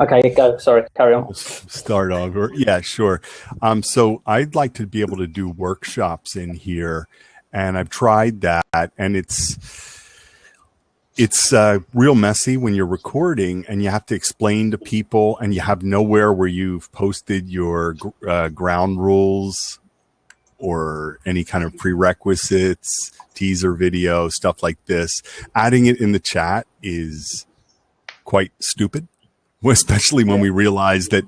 Okay, go. Sorry, carry on. Start over. Yeah, sure. So I'd like to be able to do workshops in here, and I've tried that, and it's real messy when you're recording and you have to explain to people and you have nowhere where you've posted your ground rules or any kind of prerequisites, teaser video, stuff like this. Adding it in the chat is quite stupid, especially when we realize that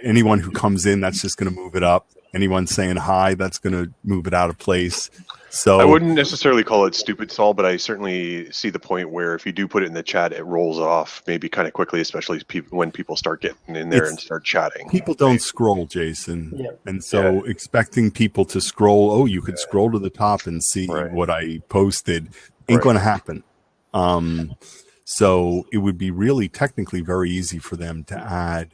anyone who comes in, that's just going to move it up. Anyone saying hi, that's going to move it out of place. So I wouldn't necessarily call it stupid, Saul, but I certainly see the point where if you do put it in the chat, it rolls off maybe kind of quickly, especially when people start getting in there and start chatting. People don't scroll, Jason. Yeah. And so expecting people to scroll, you could scroll to the top and see what I posted, ain't going to happen. So it would be really technically very easy for them to add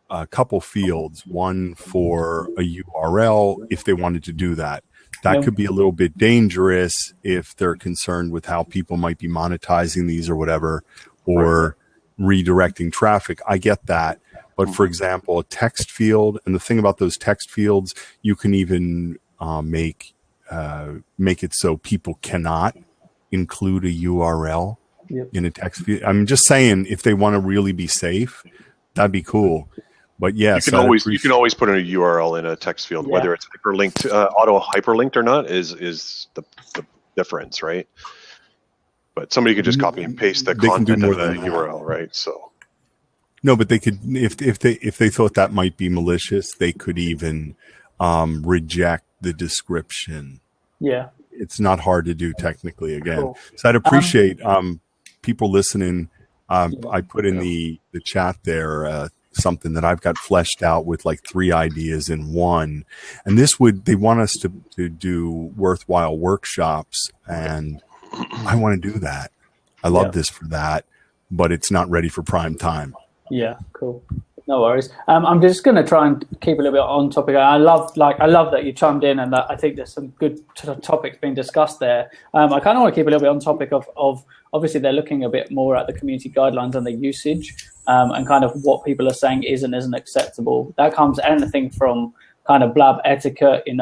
a couple fields, one for a URL if they wanted to do that. That could be a little bit dangerous if they're concerned with how people might be monetizing these or whatever, or redirecting traffic. I get that. But for example, a text field, and the thing about those text fields, you can even make it so people cannot include a URL in a text field. I'm just saying, if they want to really be safe, that'd be cool. But yes, you can always put in a URL in a text field, whether it's hyperlinked, auto hyperlinked or not is the difference, right? But somebody could just copy and paste the content of the URL, right? So no, but they could, if they thought that might be malicious, they could even reject the description. Yeah, it's not hard to do technically. Again, cool. So I'd appreciate people listening. I put in the chat there. Something that I've got fleshed out with like 3 ideas in one. And they want us to do worthwhile workshops, and I want to do that. I love this for that, but it's not ready for prime time. Yeah, cool. No worries. I'm just going to try and keep a little bit on topic. I love that you chimed in, and that I think there's some good topics being discussed there. I kind of want to keep a little bit on topic of obviously they're looking a bit more at the community guidelines and the usage, and kind of what people are saying is and isn't acceptable. That comes anything from kind of Blab etiquette, and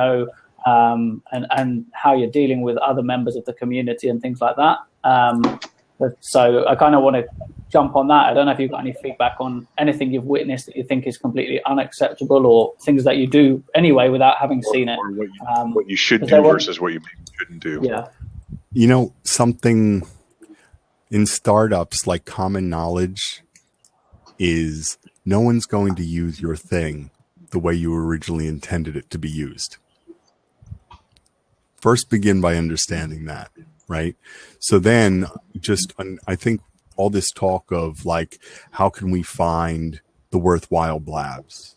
how you're dealing with other members of the community and things like that. So I kind of want to jump on that. I don't know if you've got any feedback on anything you've witnessed that you think is completely unacceptable, or things that you do anyway without having seen it. Or what you should do versus what you shouldn't do. Yeah. Something in startups, like common knowledge is no one's going to use your thing the way you originally intended it to be used. First, begin by understanding that. Right. So then I think all this talk of like, how can we find the worthwhile blabs?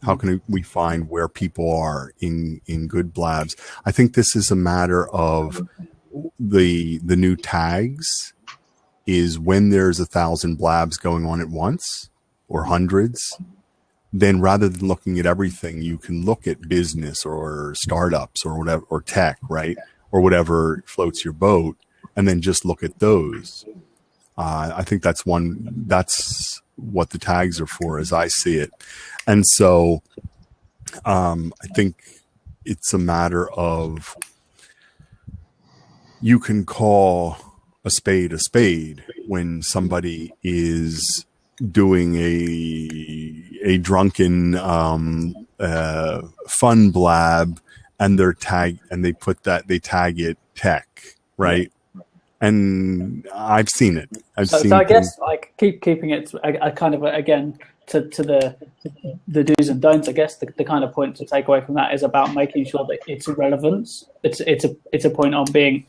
How can we find where people are in good blabs? I think this is a matter of the new tags is when there's 1,000 blabs going on at once or hundreds, then rather than looking at everything, you can look at business or startups or whatever, or tech, right? Or whatever floats your boat, and then just look at those. I think that's what the tags are for, as I see it. And so I think it's a matter of, you can call a spade when somebody is doing a drunken fun blab, and they tag it tech, right? And I've seen it. So I guess like keeping it a kind of again to the do's and don'ts. I guess the kind of point to take away from that is about making sure that it's relevance. It's a point on being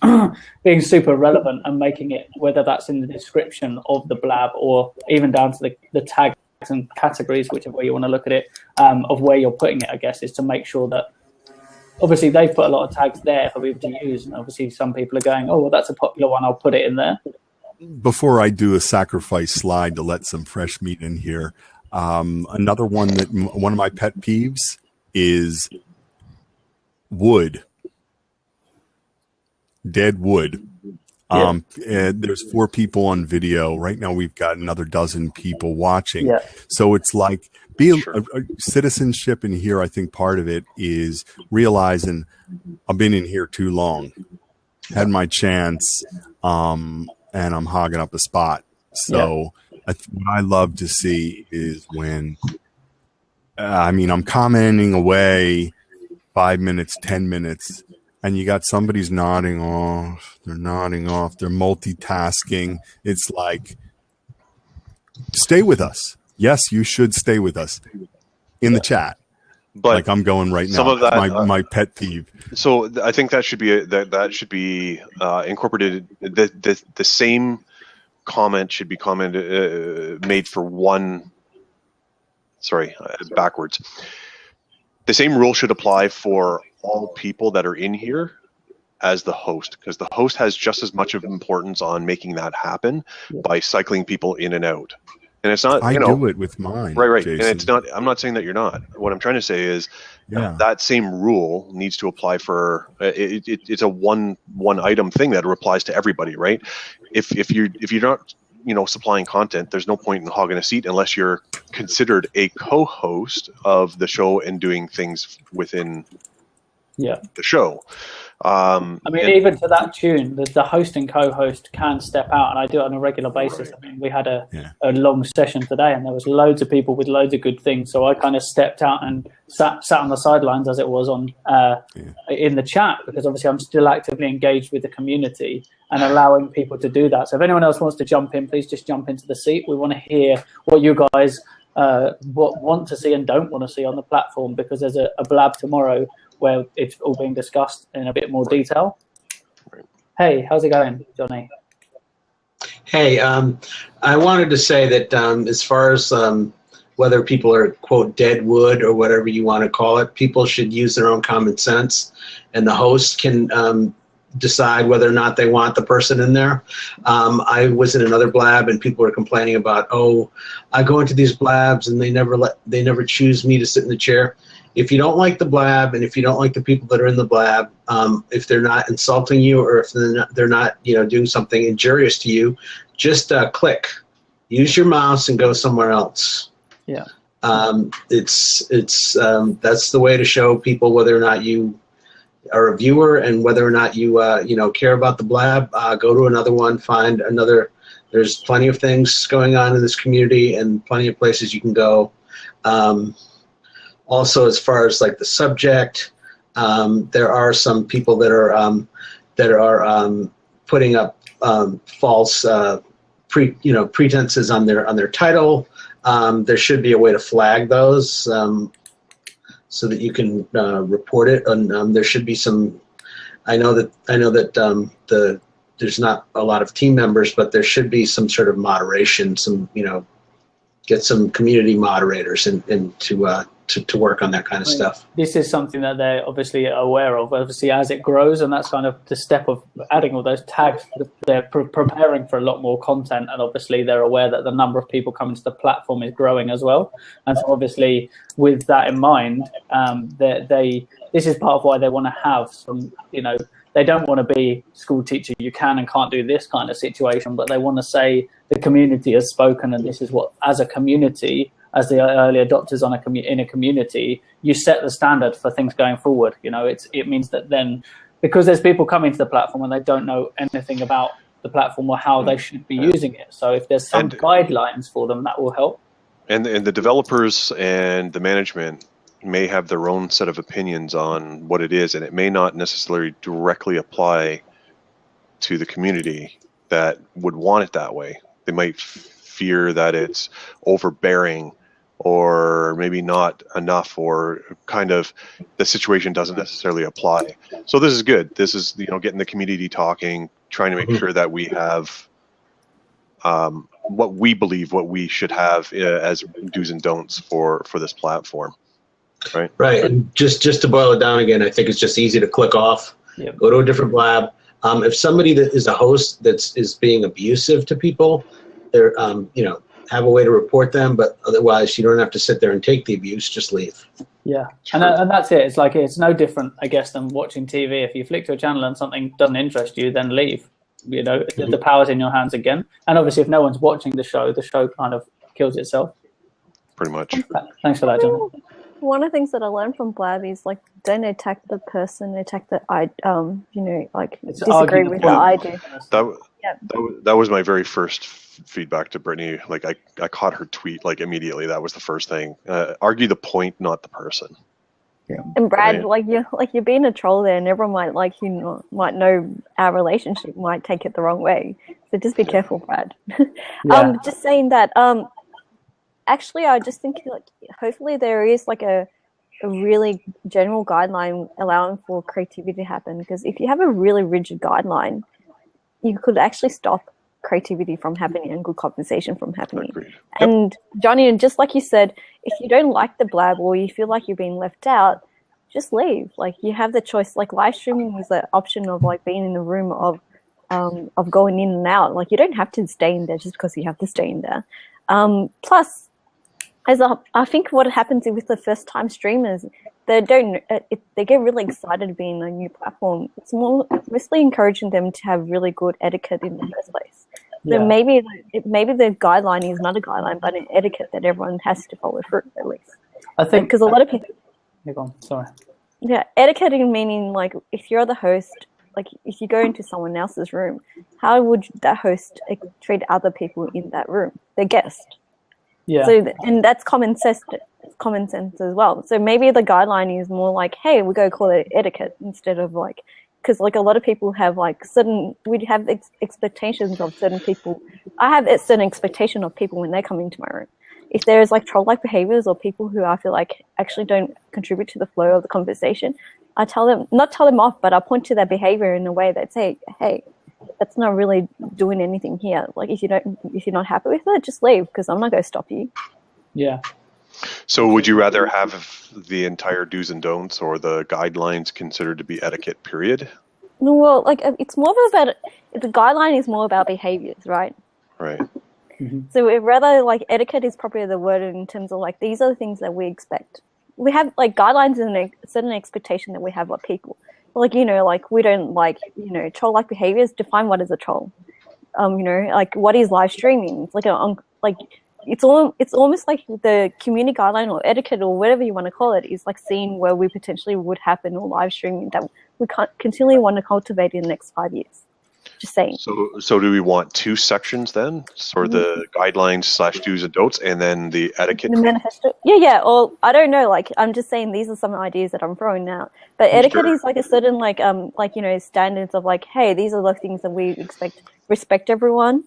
being super relevant and making it, whether that's in the description of the blab or even down to the tags and categories, whichever way you want to look at it, of where you're putting it. I guess is to make sure that. Obviously, they've put a lot of tags there for people to use, and obviously some people are going, oh, well, that's a popular one, I'll put it in there. Before I do a sacrifice slide to let some fresh meat in here, another one of my pet peeves is wood. Dead wood. There's 4 people on video right now. We've got another dozen people watching. Yeah. So it's like citizenship in here. I think part of it is realizing I've been in here too long, had my chance, and I'm hogging up a spot. So what I love to see is when, I'm commenting away 5 minutes, 10 minutes, and you got somebody's nodding off, they're multitasking. It's like, stay with us. Yes, you should stay with us in the chat. But like I'm going right now. Some of that, my pet peeve. So I think that should be incorporated. The same comment should be made for one. Sorry, backwards. The same rule should apply for all people that are in here as the host, because the host has just as much of importance on making that happen by cycling people in and out. And it's not, I do it with mine. Right. Jason. And it's not, I'm not saying that you're not. What I'm trying to say is that same rule needs to apply for, it's a one item thing that applies to everybody, right? If you're not, supplying content, there's no point in hogging a seat unless you're considered a co-host of the show and doing things within the show. Even to that tune, the host and co-host can step out, and I do it on a regular basis. Right. We had a long session today, and there was loads of people with loads of good things. So I kind of stepped out and sat on the sidelines, as it was on in the chat, because obviously I'm still actively engaged with the community and allowing people to do that. So if anyone else wants to jump in, please just jump into the seat. We want to hear what you guys want to see and don't want to see on the platform, because there's a Blab tomorrow where it's all being discussed in a bit more detail. Right. Hey, how's it going, Johnny? Hey, I wanted to say that as far as whether people are, quote, dead wood or whatever you want to call it, people should use their own common sense, and the host can decide whether or not they want the person in there. I was in another Blab, and people were complaining about, I go into these Blabs and they never choose me to sit in the chair. If you don't like the Blab, and if you don't like the people that are in the Blab, if they're not insulting you, or if they're not doing something injurious to you, just click, use your mouse, and go somewhere else. Yeah. It's that's the way to show people whether or not you are a viewer, and whether or not you care about the Blab. Go to another one, find another. There's plenty of things going on in this community, and plenty of places you can go. Also, as far as like the subject, there are some people that are putting up false pretenses on their title. There should be a way to flag those so that you can report it. And there should be some. I know that there's not a lot of team members, but there should be some sort of moderation. Get some community moderators and to work on that kind of stuff. This is something that they're obviously aware of, obviously, as it grows, and that's kind of the step of adding all those tags. They're preparing for a lot more content, and obviously they're aware that the number of people coming to the platform is growing as well. And so obviously with that in mind, this is part of why they want to have some, they don't want to be school teacher, you can and can't do this kind of situation, but they want to say the community has spoken, and this is what, as a community, as the early adopters in a community, you set the standard for things going forward. It means that then, because there's people coming to the platform and they don't know anything about the platform or how they should be using it. So if there's some guidelines for them, that will help. And the developers and the management may have their own set of opinions on what it is, and it may not necessarily directly apply to the community that would want it that way. They might fear that it's overbearing, or maybe not enough, or kind of the situation doesn't necessarily apply. So this is good. This is, getting the community talking, trying to make sure that we have what we believe, what we should have as do's and don'ts for this platform. Right. And just to boil it down again, I think it's just easy to click off, go to a different Blab. If somebody that is a host is being abusive to people, they're have a way to report them, but otherwise you don't have to sit there and take the abuse, just leave. Yeah, and that's it. It's like, it's no different, I guess, than watching TV. If you flick to a channel and something doesn't interest you, then leave. the power's in your hands again. And obviously, if no one's watching the show kind of kills itself. Pretty much. Thanks for that, John. One of the things that I learned from Blab is like, don't attack the person, attack the disagree with the idea. That was my very first feedback to Brittany. Like I caught her tweet like immediately. That was the first thing. Argue the point, not the person. Yeah. And Brad, you're being a troll there, and everyone might know our relationship, might take it the wrong way. So just be careful, Brad. Just saying that. Actually, I just think like hopefully there is like a really general guideline allowing for creativity to happen. Because if you have a really rigid guideline, you could actually stop creativity from happening and good conversation from happening. Agreed. And Johnny, and just like you said, if you don't like the Blab or you feel like you're being left out, just leave. Like you have the choice. Like live streaming is the option of like being in the room of going in and out. Like you don't have to stay in there just because you have to stay in there. Plus, I think what happens with the first time streamers, they get really excited to be in a new platform. It's mostly encouraging them to have really good etiquette in the first place. So maybe the guideline is not a guideline, but an etiquette that everyone has to follow through at least. I think because a lot of people. You're gone. Sorry. Yeah, etiquette meaning like if you're the host, like if you go into someone else's room, how would that host treat other people in that room, their guest? Yeah. So and that's common sense as well. So maybe the guideline is more like, hey, we go call it etiquette instead of like, because like a lot of people have like we'd have expectations of certain people. I have a certain expectation of people when they come into my room. If there's like troll-like behaviors or people who I feel like actually don't contribute to the flow of the conversation, I not tell them off, but I point to their behavior in a way that say, hey, that's not really doing anything here. Like if you're not happy with it, just leave because I'm not going to stop you. Yeah. So would you rather have the entire do's and don'ts or the guidelines considered to be etiquette, period? No, well, like it's more about the guideline is more about behaviors, right? Right. Mm-hmm. So we'd rather like etiquette is probably the word in terms of like these are the things that we expect. We have like guidelines and a certain expectation that we have of people. Like like we don't like troll-like behaviors. Define what is a troll. Like what is live streaming? It's like it's almost like the community guideline or etiquette or whatever you want to call it is like seeing where we potentially would happen or live streaming that we continually want to cultivate in the next 5 years. Just saying. So do we want two sections then? So the guidelines / do's and don'ts, and then the etiquette? The manifesto? Yeah. Or I don't know. Like I'm just saying these are some ideas that I'm throwing out. But etiquette is like a certain standards of like, hey, these are the things that we expect. Respect everyone.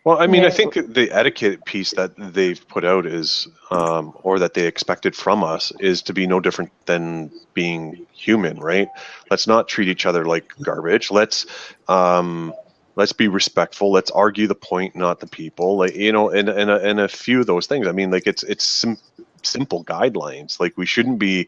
Well, I mean, I think the etiquette piece that they've put out is, or that they expected from us, is to be no different than being human, right? Let's not treat each other like garbage. Let's be respectful. Let's argue the point, not the people. Like and a few of those things. I mean, like it's simple guidelines. Like we shouldn't be.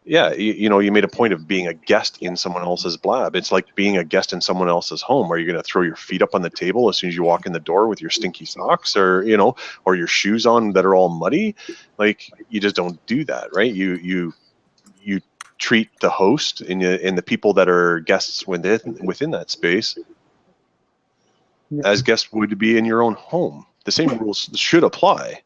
You made a point of being a guest in someone else's Blab. It's like being a guest in someone else's home. Are you going to throw your feet up on the table as soon as you walk in the door with your stinky socks or your shoes on that are all muddy? Like you just don't do that, right? You treat the host and the people that are guests within that space as guests would be in your own home. The same rules should apply.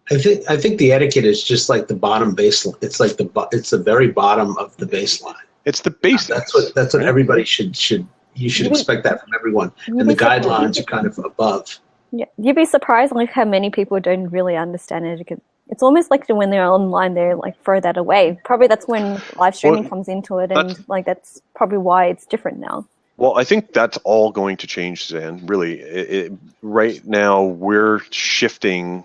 I think the etiquette is just like the bottom baseline. It's like it's the very bottom of the baseline. It's the basics. That's what everybody should expect that from everyone. And the guidelines are kind of above. Yeah, you'd be surprised like how many people don't really understand etiquette. It's almost like when they're online, they're like throw that away. Probably that's when live streaming comes into it, and like that's probably why it's different now. Well, I think that's all going to change, Suzanne. Really, right now we're shifting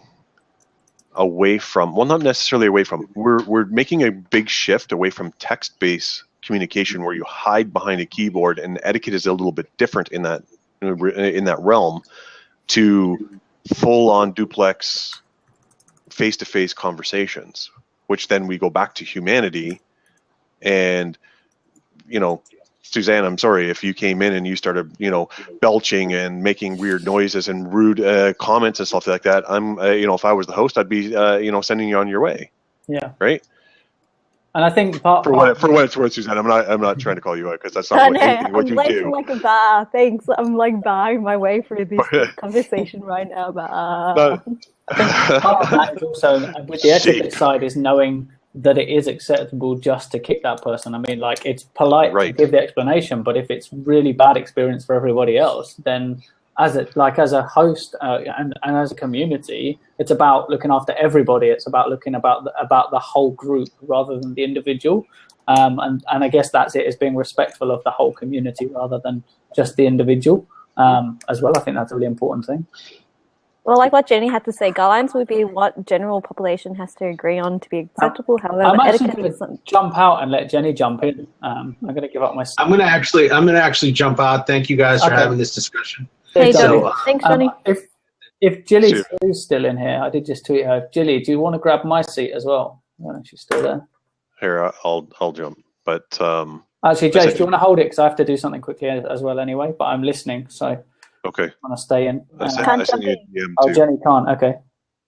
away from, well, not necessarily away from, we're making a big shift away from text-based communication where you hide behind a keyboard, and etiquette is a little bit different in that realm, to full-on duplex face-to-face conversations, which then we go back to humanity. And Suzanne, I'm sorry if you came in and you started, belching and making weird noises and rude comments and stuff like that. I'm, if I was the host, I'd be, sending you on your way. Yeah. Right. And I think part for what it's worth, Suzanne, I'm not trying to call you out because that's not what you I'm do. like a bar. Thanks. I'm like barring my way through this conversation right now. But I think part of that is also with the etiquette side is knowing that it is acceptable just to kick that person. I mean, like it's polite to give the explanation, but if it's really bad experience for everybody else, then as a host and as a community, it's about looking after everybody. It's about looking about the whole group rather than the individual. And I guess that's it, is being respectful of the whole community rather than just the individual as well. I think that's a really important thing. Well, like what Jenny had to say, guidelines would be what general population has to agree on to be acceptable. However, I'm actually going to jump out and let Jenny jump in. I'm going to give up my. I'm going to actually jump out. Thank you guys for having this discussion. Hey, Johnny. Thanks, Johnny. If Jilly is still in here, I did just tweet her. Jilly, do you want to grab my seat as well? I don't know if she's still there. Here, I'll jump. But actually, Jace, do you want to hold it? Because I have to do something quickly as well anyway. But I'm listening, so. Okay. I want to stay in. I sent you a DM too. Jenny can't. Okay.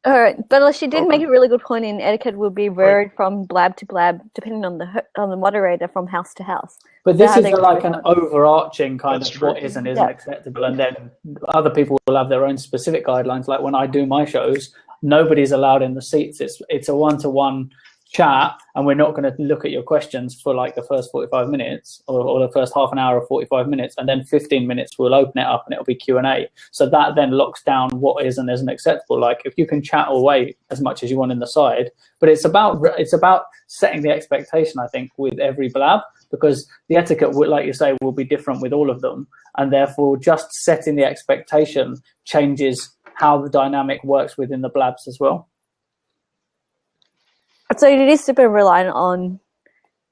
All right, but she did make a really good point. In etiquette will be varied from blab to blab, depending on the moderator, from house to house. But this is like an overarching kind of what is and isn't acceptable, and then other people will have their own specific guidelines. Like when I do my shows, nobody's allowed in the seats. It's a one-to-one chat, and we're not going to look at your questions for like the first 45 minutes or the first half an hour or 45 minutes, and then 15 minutes we'll open it up and it'll be Q&A. So that then locks down what is and isn't acceptable. Like if you can chat away as much as you want in the side, but it's about setting the expectation, I think, with every blab, because the etiquette, like you say, will be different with all of them, and therefore just setting the expectation changes how the dynamic works within the blabs as well. So it is super reliant on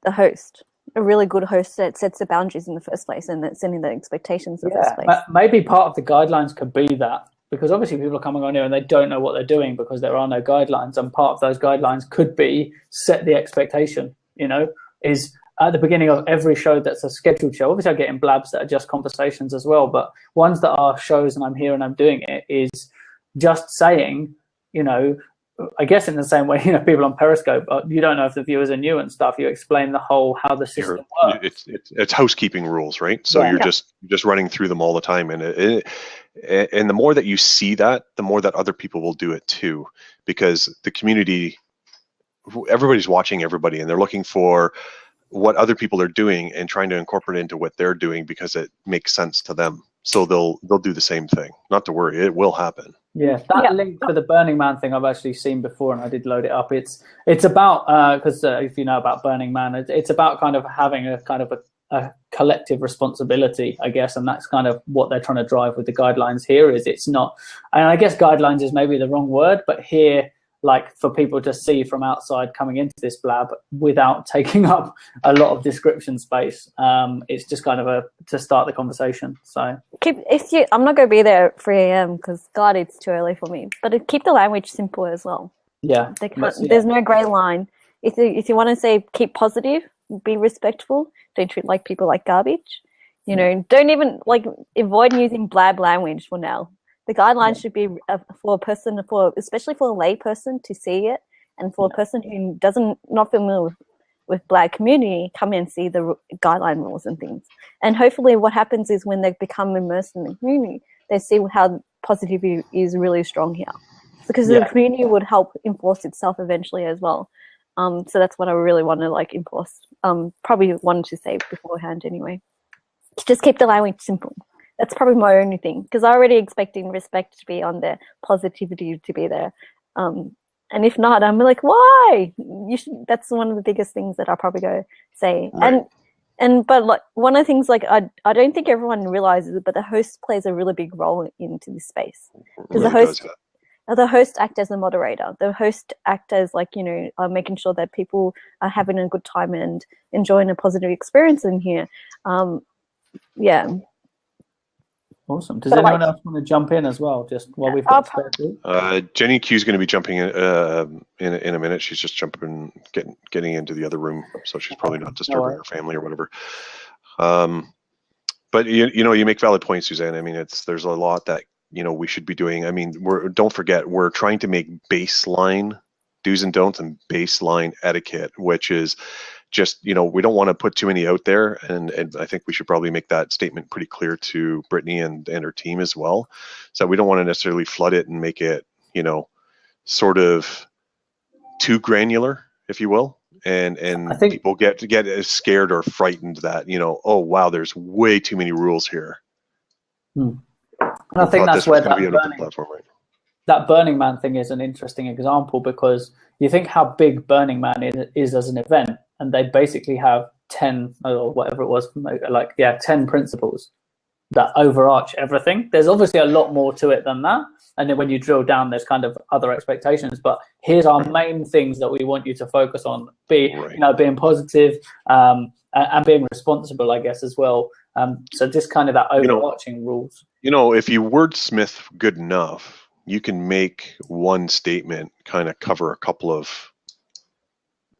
the host. A really good host that sets the boundaries in the first place and that's setting the expectations in the first place. Maybe part of the guidelines could be that, because obviously people are coming on here and they don't know what they're doing because there are no guidelines, and part of those guidelines could be set the expectation, is at the beginning of every show that's a scheduled show. Obviously I get in blabs that are just conversations as well, but ones that are shows and I'm here and I'm doing it is just saying, I guess in the same way, people on Periscope, you don't know if the viewers are new and stuff. You explain how the system works. It's housekeeping rules, right? So you're just running through them all the time, and and the more that you see that, the more that other people will do it too, because the community, everybody's watching everybody, and they're looking for what other people are doing and trying to incorporate it into what they're doing because it makes sense to them. So they'll do the same thing. Not to worry, it will happen. Yeah, that link to the Burning Man thing I've actually seen before, and I did load it up. It's about because if you know about Burning Man, it's about kind of having a kind of a collective responsibility, I guess, and that's kind of what they're trying to drive with the guidelines here. Is it's not, and I guess guidelines is maybe the wrong word, but here, like for people to see from outside coming into this blab without taking up a lot of description space, it's just kind of to start the conversation. So I'm not going to be there at 3 a.m. because God, it's too early for me. But keep the language simple as well. Yeah, there's no grey line. If you want to say keep positive, be respectful, don't treat like people like garbage. Don't even avoid using blab language for now. The guidelines should be for a person, especially for a lay person to see it, and for a person who not familiar with Blab community, come and see the guideline rules and things. And hopefully what happens is when they become immersed in the community, they see how positivity is really strong here. Because the community would help enforce itself eventually as well. So that's what I really want to enforce. Probably wanted to say beforehand anyway. Just keep the language simple. That's probably my only thing, because I'm already expecting respect to be on there, positivity to be there. And if not, I'm like, why? That's one of the biggest things that I'll probably go say. Right. But one of the things I don't think everyone realizes it, but the host plays a really big role into this space. Because the host act as the moderator. The host act as making sure that people are having a good time and enjoying a positive experience in here. Awesome. Does anyone else want to jump in as well? Just while we've got Jenny Q is going to be jumping in a minute. She's just getting into the other room, so she's probably not disturbing her family or whatever. But you make valid points, Suzanne. I mean, there's a lot that we should be doing. I mean, don't forget, we're trying to make baseline do's and don'ts and baseline etiquette, which is just, we don't want to put too many out there. And I think we should probably make that statement pretty clear to Brittany and her team as well. So we don't want to necessarily flood it and make it, sort of too granular, if you will. And I think people get scared or frightened that, oh, wow, there's way too many rules here. And I think that's where that Burning Man thing is an interesting example, because you think how big Burning Man is as an event, and they basically have 10 or whatever it was, 10 principles that overarch everything. There's obviously a lot more to it than that. And then when you drill down, there's kind of other expectations. But here's our main things that we want you to focus on: being positive and being responsible, I guess, as well. So just kind of that overarching rules. If you wordsmith good enough, you can make one statement kind of cover a couple of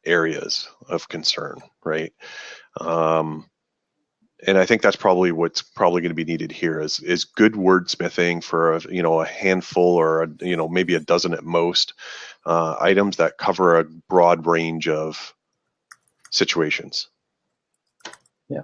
areas of concern, right? And I think that's probably what's probably going to be needed here is good wordsmithing for a handful or maybe a dozen at most items that cover a broad range of situations. Yeah.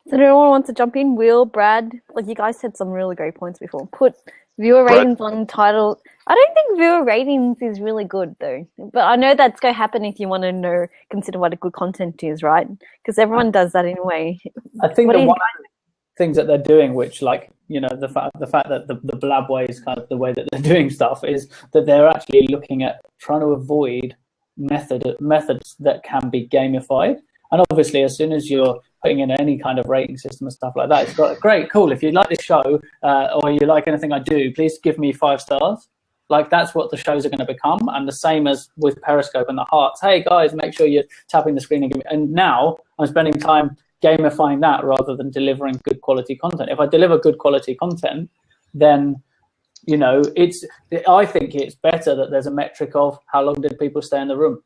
So anyone wants to jump in? Will, Brad, you guys said some really great points before. Put viewer ratings on title. I don't think viewer ratings is really good though, but I know that's going to happen if you want to consider what a good content is, right? Because everyone does that anyway. I think that one of the things that they're doing, which the fact that the Blab way is kind of the way that they're doing stuff, is that they're actually looking at trying to avoid methods that can be gamified. And obviously, as soon as you're putting in any kind of rating system and stuff like that, it's got great, cool. If you like this show or you like anything I do, please give me 5 stars. That's what the shows are going to become. And the same as with Periscope and the hearts. Hey guys, make sure you're tapping the screen and now I'm spending time gamifying that rather than delivering good quality content. If I deliver good quality content, then I think it's better that there's a metric of how long did people stay in the room.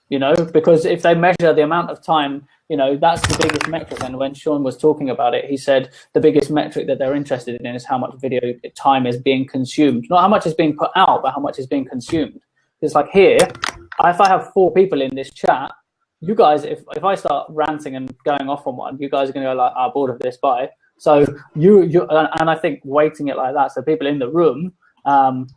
Because if they measure the amount of time, that's the biggest metric. And when Sean was talking about it, he said the biggest metric that they're interested in is how much video time is being consumed. Not how much is being put out, but how much is being consumed. It's like here, if I have 4 people in this chat, you guys, if I start ranting and going off on one, you guys are going to go I'm bored of this, bye. So and I think weighting it like that, so people in the room, and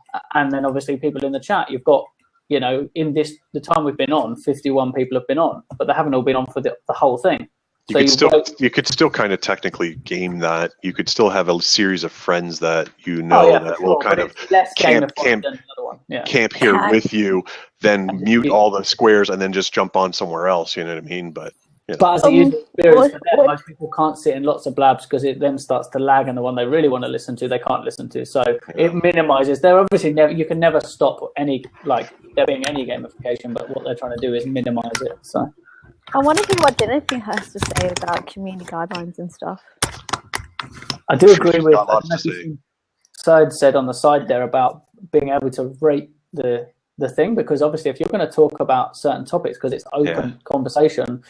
then obviously people in the chat, you've got, in the time we've been on, 51 people have been on, but they haven't all been on for the whole thing. You could still kind of technically game that. You could still have a series of friends that that will kind of camp here with you, then mute all the squares and then just jump on somewhere else. You know what I mean? But as a user experience for them, most people can't sit in lots of blabs because it then starts to lag, and the one they really want to listen to, they can't listen to. So it minimizes. They're obviously you can never stop any there being any gamification, but what they're trying to do is minimize it. So I want to hear what Jennifer has to say about community guidelines and stuff. I do agree with what Side said on the side there about being able to rate the thing, because obviously if you're going to talk about certain topics, because it's open conversation,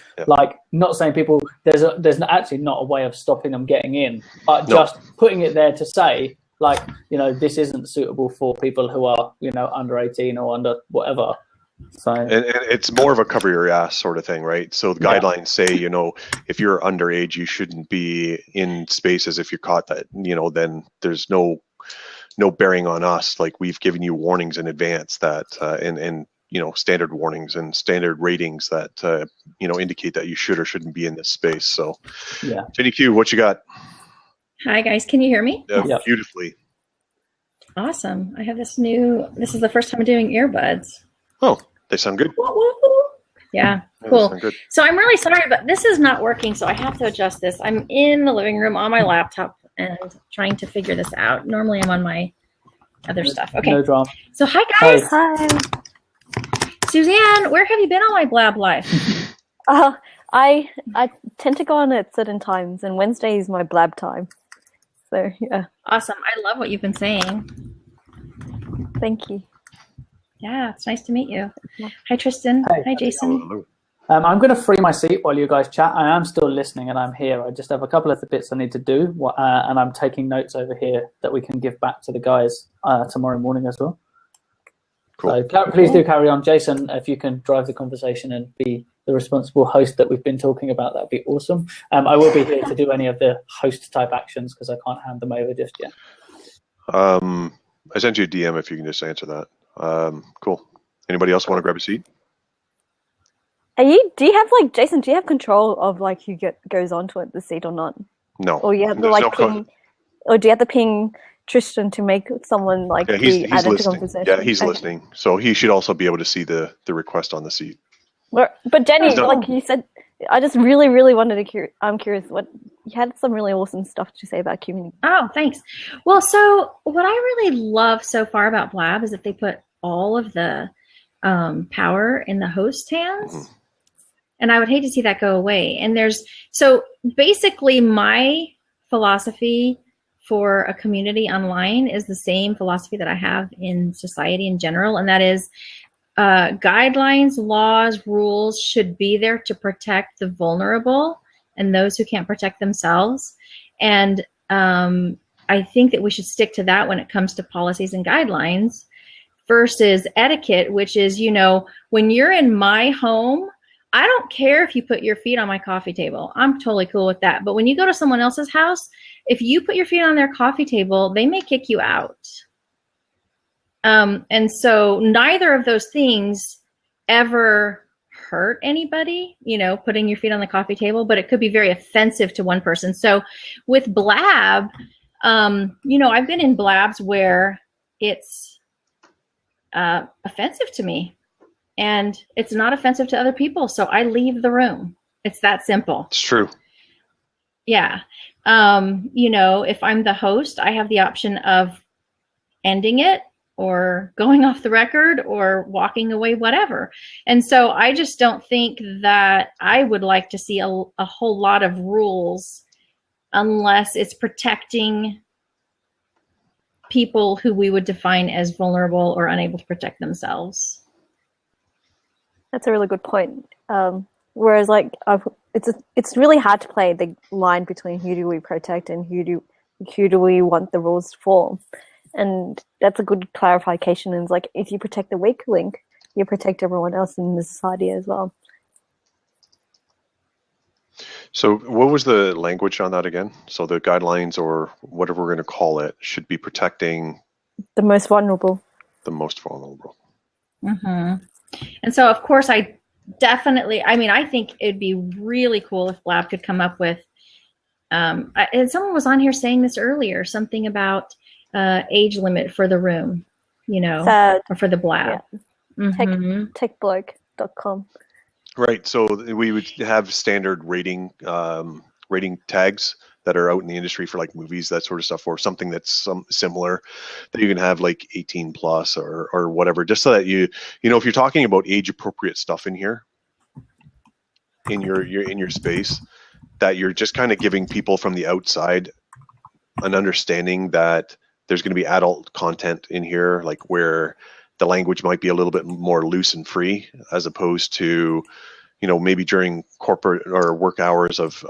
not saying people, there's actually not a way of stopping them getting in, but just putting it there to say this isn't suitable for people who are under 18 or under whatever. So and it's more of a cover your ass sort of thing, right? So the guidelines say if you're underage, you shouldn't be in spaces. If you're caught that then there's no bearing on us. We've given you warnings in advance that and standard warnings and standard ratings that indicate that you should or shouldn't be in this space. So Jenny Q, what you got? Hi guys, can you hear me? Yeah, beautifully. Awesome. I have this is the first time I'm doing earbuds. Oh, they sound good. Yeah, cool. So I'm really sorry, but this is not working, so I have to adjust this. I'm in the living room on my laptop and trying to figure this out. Normally I'm on my other stuff. Okay. No drama. So hi guys. Hi. Suzanne, where have you been all my Blab life? I tend to go on at certain times, and Wednesday is my Blab time. So yeah. Awesome. I love what you've been saying. Thank you. Yeah, it's nice to meet you. Hi Tristan. Hi Jason. I'm going to free my seat while you guys chat. I am still listening and I'm here. I just have a couple of the bits I need to do, and I'm taking notes over here that we can give back to the guys tomorrow morning as well. Cool. So please do carry on. Jason, if you can drive the conversation and be the responsible host that we've been talking about, that'd be awesome. I will be here to do any of the host type actions because I can't hand them over just yet. I sent you a DM if you can just answer that. Cool. Anybody else want to grab a seat? Do you have like, Jason, do you have control of like who goes onto the seat or not? No. Or you have to like ping, or do you have to ping Tristan to make someone like he's added to listening. conversation? Yeah, he's listening. So he should also be able to see the request on the seat. But Jenny, like you said, I just really, really wanted to I'm curious what you had some really awesome stuff to say about community. Oh, thanks. Well, so what I really love so far about Blab is that they put all of the power in the host hands. Mm-hmm. And I would hate to see that go away. And so basically my philosophy for a community online is the same philosophy that I have in society in general. And that is guidelines, laws, rules should be there to protect the vulnerable and those who can't protect themselves. And I think that we should stick to that when it comes to policies and guidelines versus etiquette, which is, when you're in my home, I don't care if you put your feet on my coffee table. I'm totally cool with that. But when you go to someone else's house, if you put your feet on their coffee table, they may kick you out. And so neither of those things ever hurt anybody, putting your feet on the coffee table, but it could be very offensive to one person. So with Blab, I've been in Blabs where it's offensive to me. And it's not offensive to other people, so I leave the room. It's that simple. It's true. Yeah. If I'm the host, I have the option of ending it or going off the record or walking away, whatever. And so I just don't think that I would like to see a whole lot of rules unless it's protecting people who we would define as vulnerable or unable to protect themselves. That's a really good point. Whereas, like, it's really hard to play the line between who do we protect and who do we want the rules for, and that's a good clarification. And it's like, if you protect the weak link, you protect everyone else in the society as well. So, what was the language on that again? So, the guidelines or whatever we're going to call it should be protecting the most vulnerable. The most vulnerable. Mm-hmm. And so, of course, I think it'd be really cool if Blab could come up with, and someone was on here saying this earlier, something about age limit for the room, or for the Blab. Yeah. Mm-hmm. Techbloke.com. Right. So we would have standard rating tags that are out in the industry for like movies, that sort of stuff, or something that's similar that you can have like 18 plus or whatever, just so that if you're talking about age appropriate stuff in here, in your space, that you're just kind of giving people from the outside an understanding that there's going to be adult content in here, like where the language might be a little bit more loose and free, as opposed to maybe during corporate or work hours of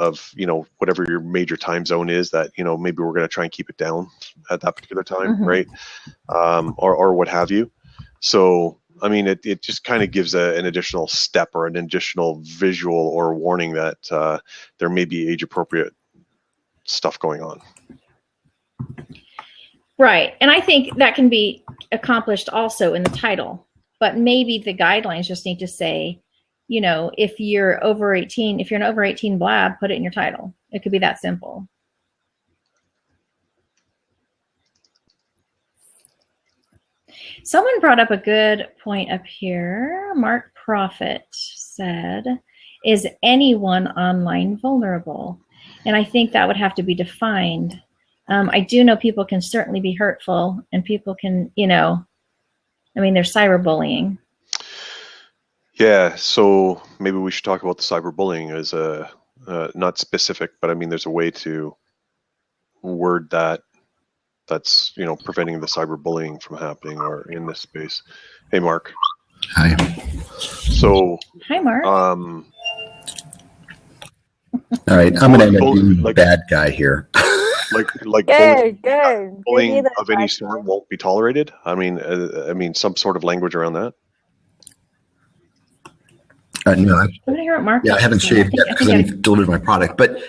whatever your major time zone is, that maybe we're going to try and keep it down at that particular time. Mm-hmm. Right? Or what have you. So I mean, it just kind of gives an additional step or an additional visual or warning that there may be age appropriate stuff going on. Right, and I think that can be accomplished also in the title, but maybe the guidelines just need to say, if you're over 18, if you're an over 18 Blab, put it in your title. It could be that simple. Someone brought up a good point up here. Mark Prophet said, is anyone online vulnerable? And I think that would have to be defined. I do know people can certainly be hurtful, and people can, there's cyberbullying. Yeah, so maybe we should talk about the cyberbullying as not specific, but I mean, there's a way to word that's preventing the cyberbullying from happening or in this space. Hey, Mark. Hi. So. Hi, Mark. All right, I'm going to end up being the bad guy here. Like bullying of any sort won't be tolerated. I mean, some sort of language around that. No, I want to hear what Mark. Yeah, I haven't shaved yet because I haven't delivered my product. But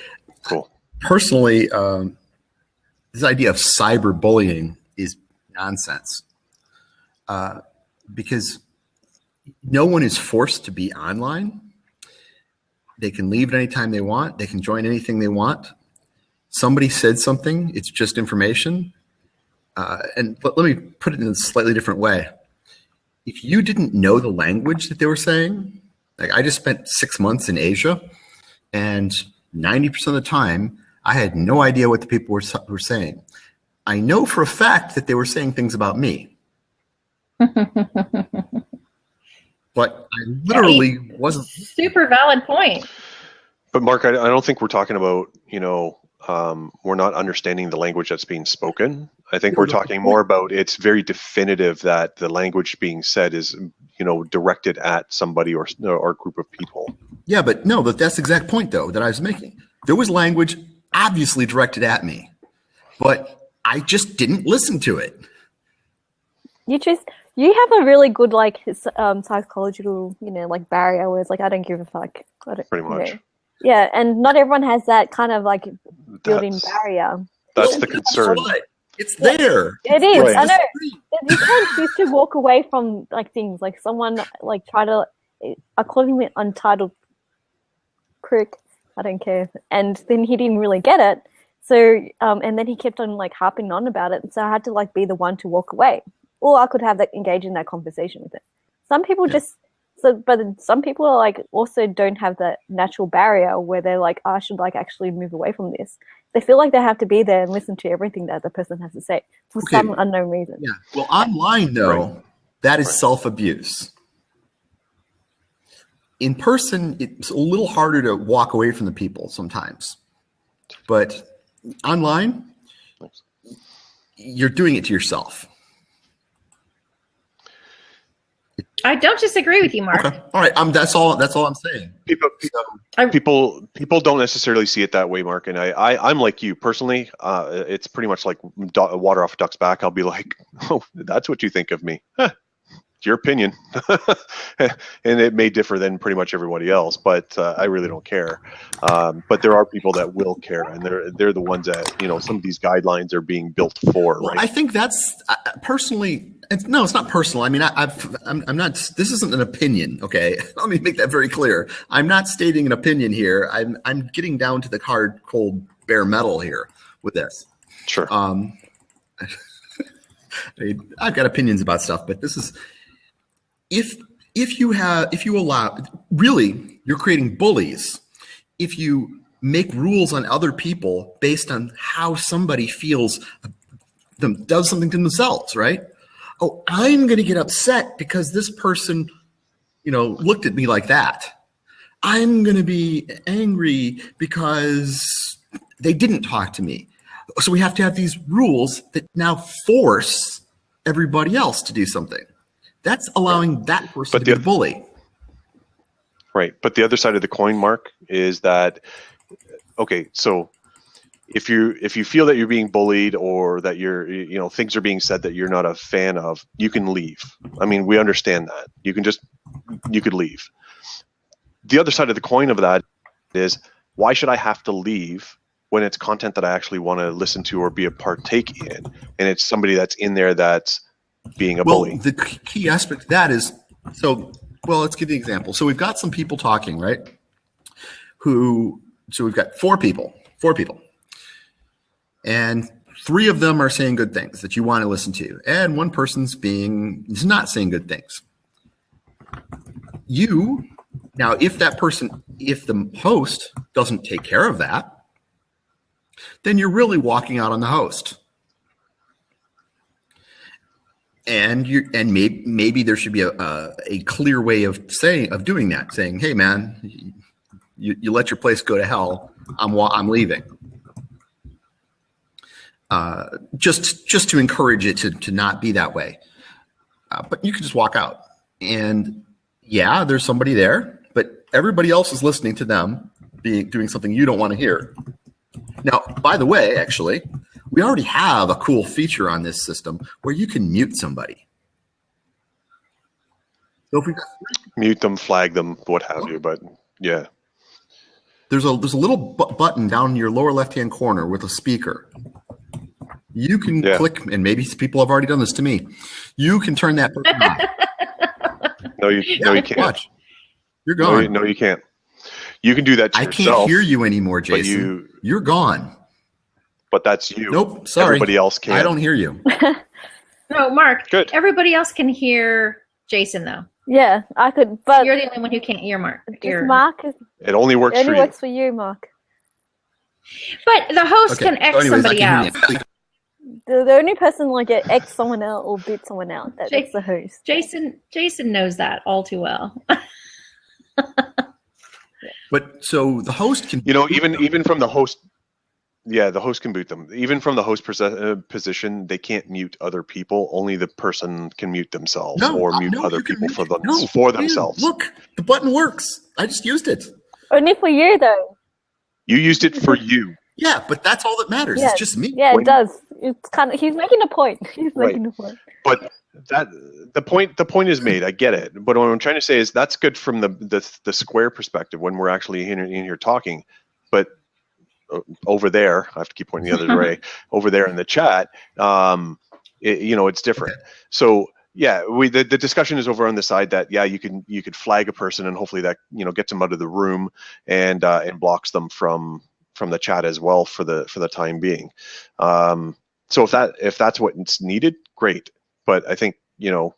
cool. Personally, this idea of cyberbullying is nonsense because no one is forced to be online. They can leave at any time they want. They can join anything they want. Somebody said something. It's just information. But let me put it in a slightly different way. If you didn't know the language that they were saying, like I just spent 6 months in Asia, and 90% of the time, I had no idea what the people were saying. I know for a fact that they were saying things about me. But I literally wasn't. Super valid point. But Mark, I don't think we're talking about, we're not understanding the language that's being spoken. I think we're talking more about it's very definitive that the language being said is, directed at somebody or group of people. Yeah, but no, that's the exact point, though, that I was making. There was language obviously directed at me, but I just didn't listen to it. You have a really good psychological, barrier where it's like I don't give a fuck. Pretty much. Yeah, and not everyone has that kind of built-in barrier. That's the concern. It's there. It is. Right. I know. You can't choose to walk away from things like someone try to. I called him an untitled prick. I don't care. And then he didn't really get it. So and then he kept on harping on about it. And so I had to be the one to walk away. Or I could have engage in that conversation with it. Some people but some people are also don't have that natural barrier where they're I should actually move away from this. They feel like they have to be there and listen to everything that the person has to say for some unknown reason. Yeah. Well, online though, that is self-abuse. In person, it's a little harder to walk away from the people sometimes, but online, you're doing it to yourself. I don't disagree with you, Mark. Okay. All right. That's all I'm saying. People don't necessarily see it that way, Mark. And I'm like you personally. It's pretty much like water off a duck's back. I'll be like, oh, that's what you think of me. It's your opinion. And it may differ than pretty much everybody else, but I really don't care. But there are people that will care, and they're the ones that, some of these guidelines are being built for. Well, right? I think that's personally. No, it's not personal. I mean, I'm not. This isn't an opinion. Okay, let me make that very clear. I'm not stating an opinion here. I'm getting down to the hard, cold, bare metal here with this. Sure. I've got opinions about stuff, but this is if you allow, really, you're creating bullies. If you make rules on other people based on how somebody feels, does something to themselves, right? Oh, I'm going to get upset because this person, looked at me like that. I'm going to be angry because they didn't talk to me. So we have to have these rules that now force everybody else to do something. That's allowing that person to be a bully. Right. But the other side of the coin, Mark, is that, okay, so if you feel that you're being bullied or that things are being said that you're not a fan of, you can leave. I mean, we understand that. You could leave. The other side of the coin of that is, why should I have to leave when it's content that I actually want to listen to or be a partake in, and it's somebody that's in there that's being a bully? The key aspect of that is, let's give the example. So we've got some people talking, right? So we've got four people. And three of them are saying good things that you want to listen to. And one person's is not saying good things. Now, if the host doesn't take care of that, then you're really walking out on the host. And maybe there should be a clear way of doing that, saying, hey man, you let your place go to hell. I'm leaving. Just to encourage it to not be that way. But you can just walk out. And yeah, there's somebody there, but everybody else is listening to them doing something you don't want to hear. Now, by the way, actually, we already have a cool feature on this system where you can mute somebody. So if we mute them, flag them, what have you, but yeah. There's a little button down in your lower left-hand corner with a speaker. You can click, and maybe people have already done this to me. You can turn that person on. No, you can't. Watch. You're gone. No, you can't. You can do that to I yourself. Can't hear you anymore, Jason. You're gone. But that's you. Nope, sorry. Everybody else can't. I don't hear you. No, Mark. Good. Everybody else can hear Jason, though. Yeah, I could, but you're the only one who can't hear Mark. Mark is. It only works for you. It only works for you, Mark. But the host can X somebody out. The only person like X someone out or beat someone out. That's the host. Jason knows that all too well. But so the host can. Even from the host. Yeah, the host can boot them. Even from the host position, they can't mute other people. Only the person can mute themselves or mute other people for themselves. Look, the button works. I just used it. Only for you, though. You used it for you. Yeah, but that's all that matters. Yeah. It's just me. Yeah, it does. It's kind of. He's making a point. He's making a point. But the point is made. I get it. But what I'm trying to say is that's good from the square perspective when we're actually in here talking. But over there, I have to keep pointing the other way. Over there in the chat, it's different. Okay. So yeah, the discussion is over on the side that you could flag a person and hopefully that gets them out of the room and blocks them from the chat as well for the time being. So if that's what's needed, great. But I think do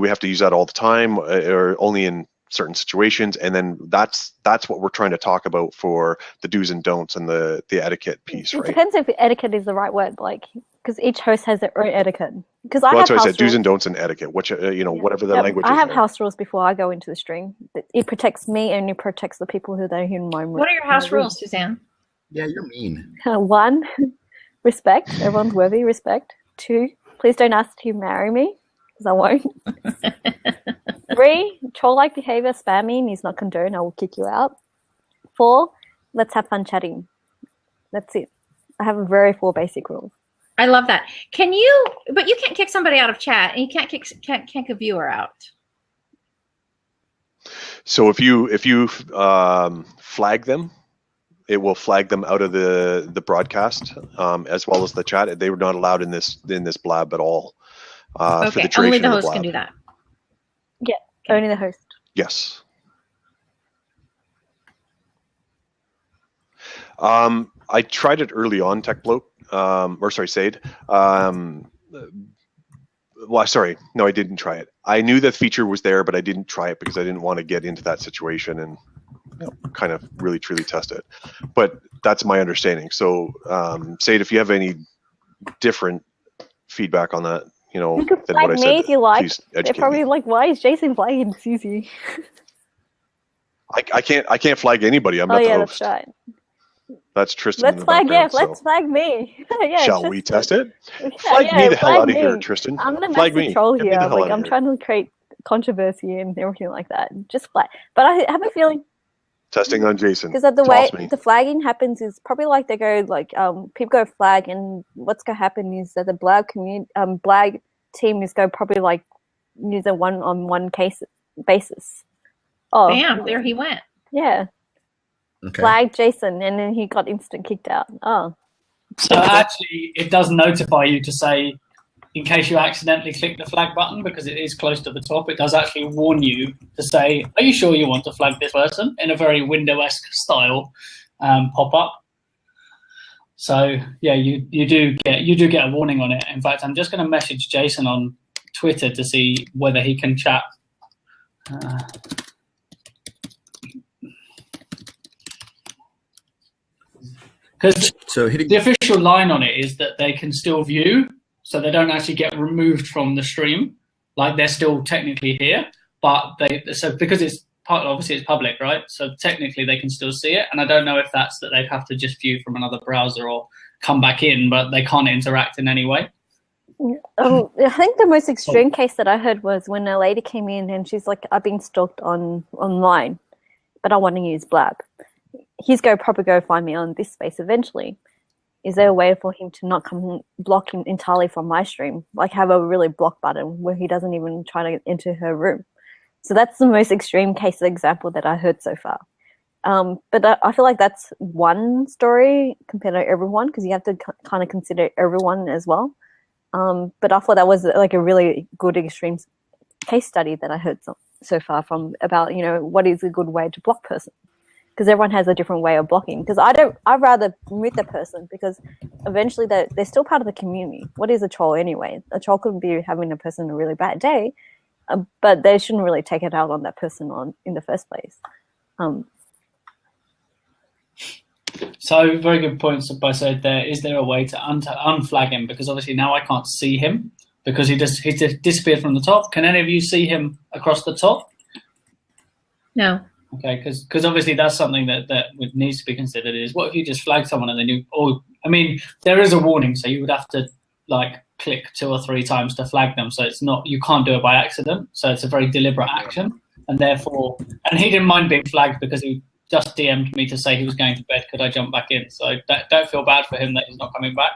we have to use that all the time or only in certain situations? And then that's what we're trying to talk about for the do's and don'ts and the etiquette piece, right? It depends if etiquette is the right word, because each host has their own etiquette. Because that's what I said, do's and don'ts and etiquette, which whatever the language is. I have house rules before I go into the stream. It protects me and it protects the people who don't hear my. What are your house rules, Suzanne? Yeah, you're mean. 1, respect. Everyone's worthy. Respect. 2, please don't ask to marry me, because I won't. 3, troll-like behavior, spamming is not condoned. I will kick you out. 4, let's have fun chatting. That's it. I have 4 basic rules. I love that. But you can't kick somebody out of chat, and you can't kick a viewer out. So if you flag them, it will flag them out of the broadcast as well as the chat. They were not allowed in this Blab at all. Okay, only the host can do that. Yeah, only the host. Yes. I tried it early on, Sade. No, I didn't try it. I knew the feature was there, but I didn't try it because I didn't want to get into that situation and kind of really truly test it. But that's my understanding. So, Sade, if you have any different feedback on that, you could than flag what I me said, if you like. They're probably like, why is Jason flagging Susie? I can't flag anybody. I'm not the host. That's right. That's Tristan. Let's flag me. Shall we test it? Flag me the hell out of here, Tristan. I'm the flag master troll here. I'm trying to create controversy and everything like that. Just flag. But I have a feeling. Testing on Jason. Because the way the flagging happens is probably like they go people go flag, and what's going to happen is that the Blab Blab team is going to probably use a one-on-one basis. Oh, bam! There he went. Yeah. Okay. Flagged Jason, and then he got instant kicked out. Oh. So actually, it does notify you to say, in case you accidentally click the flag button, because it is close to the top, it does actually warn you to say, are you sure you want to flag this person? In a very Windows-esque style pop-up. So yeah, you do get a warning on it. In fact, I'm just going to message Jason on Twitter to see whether he can chat. Because the official line on it is that they can still view, so they don't actually get removed from the stream. Like they're still technically here, but because it's obviously it's public, right? So technically they can still see it, and I don't know if that's that they'd have to just view from another browser or come back in, but they can't interact in any way. I think the most extreme case that I heard was when a lady came in and she's like, I've been stalked online, but I want to use Blab. He's probably go find me on this space eventually. Is there a way for him to not come block him entirely from my stream? Like have a really block button where he doesn't even try to enter her room. So that's the most extreme case example that I heard so far. But I feel like that's one story compared to everyone, because you have to kind of consider everyone as well. But I thought that was like a really good extreme case study that I heard so far from about, what is a good way to block person. Because everyone has a different way of blocking. Because I'd rather mute the person, because eventually they're still part of the community. What is a troll anyway? A troll could be having a person a really bad day, but they shouldn't really take it out on that person in the first place. So very good points by said there. Is there a way to unflag him? Because obviously now I can't see him because he just disappeared from the top. Can any of you see him across the top? No. Okay, because obviously that's something that needs to be considered. Is what if you just flag someone and then there is a warning, so you would have to like click 2 or 3 times to flag them. So it's not, you can't do it by accident. So it's a very deliberate action, and he didn't mind being flagged because he just DM'd me to say he was going to bed. Could I jump back in? So don't feel bad for him that he's not coming back.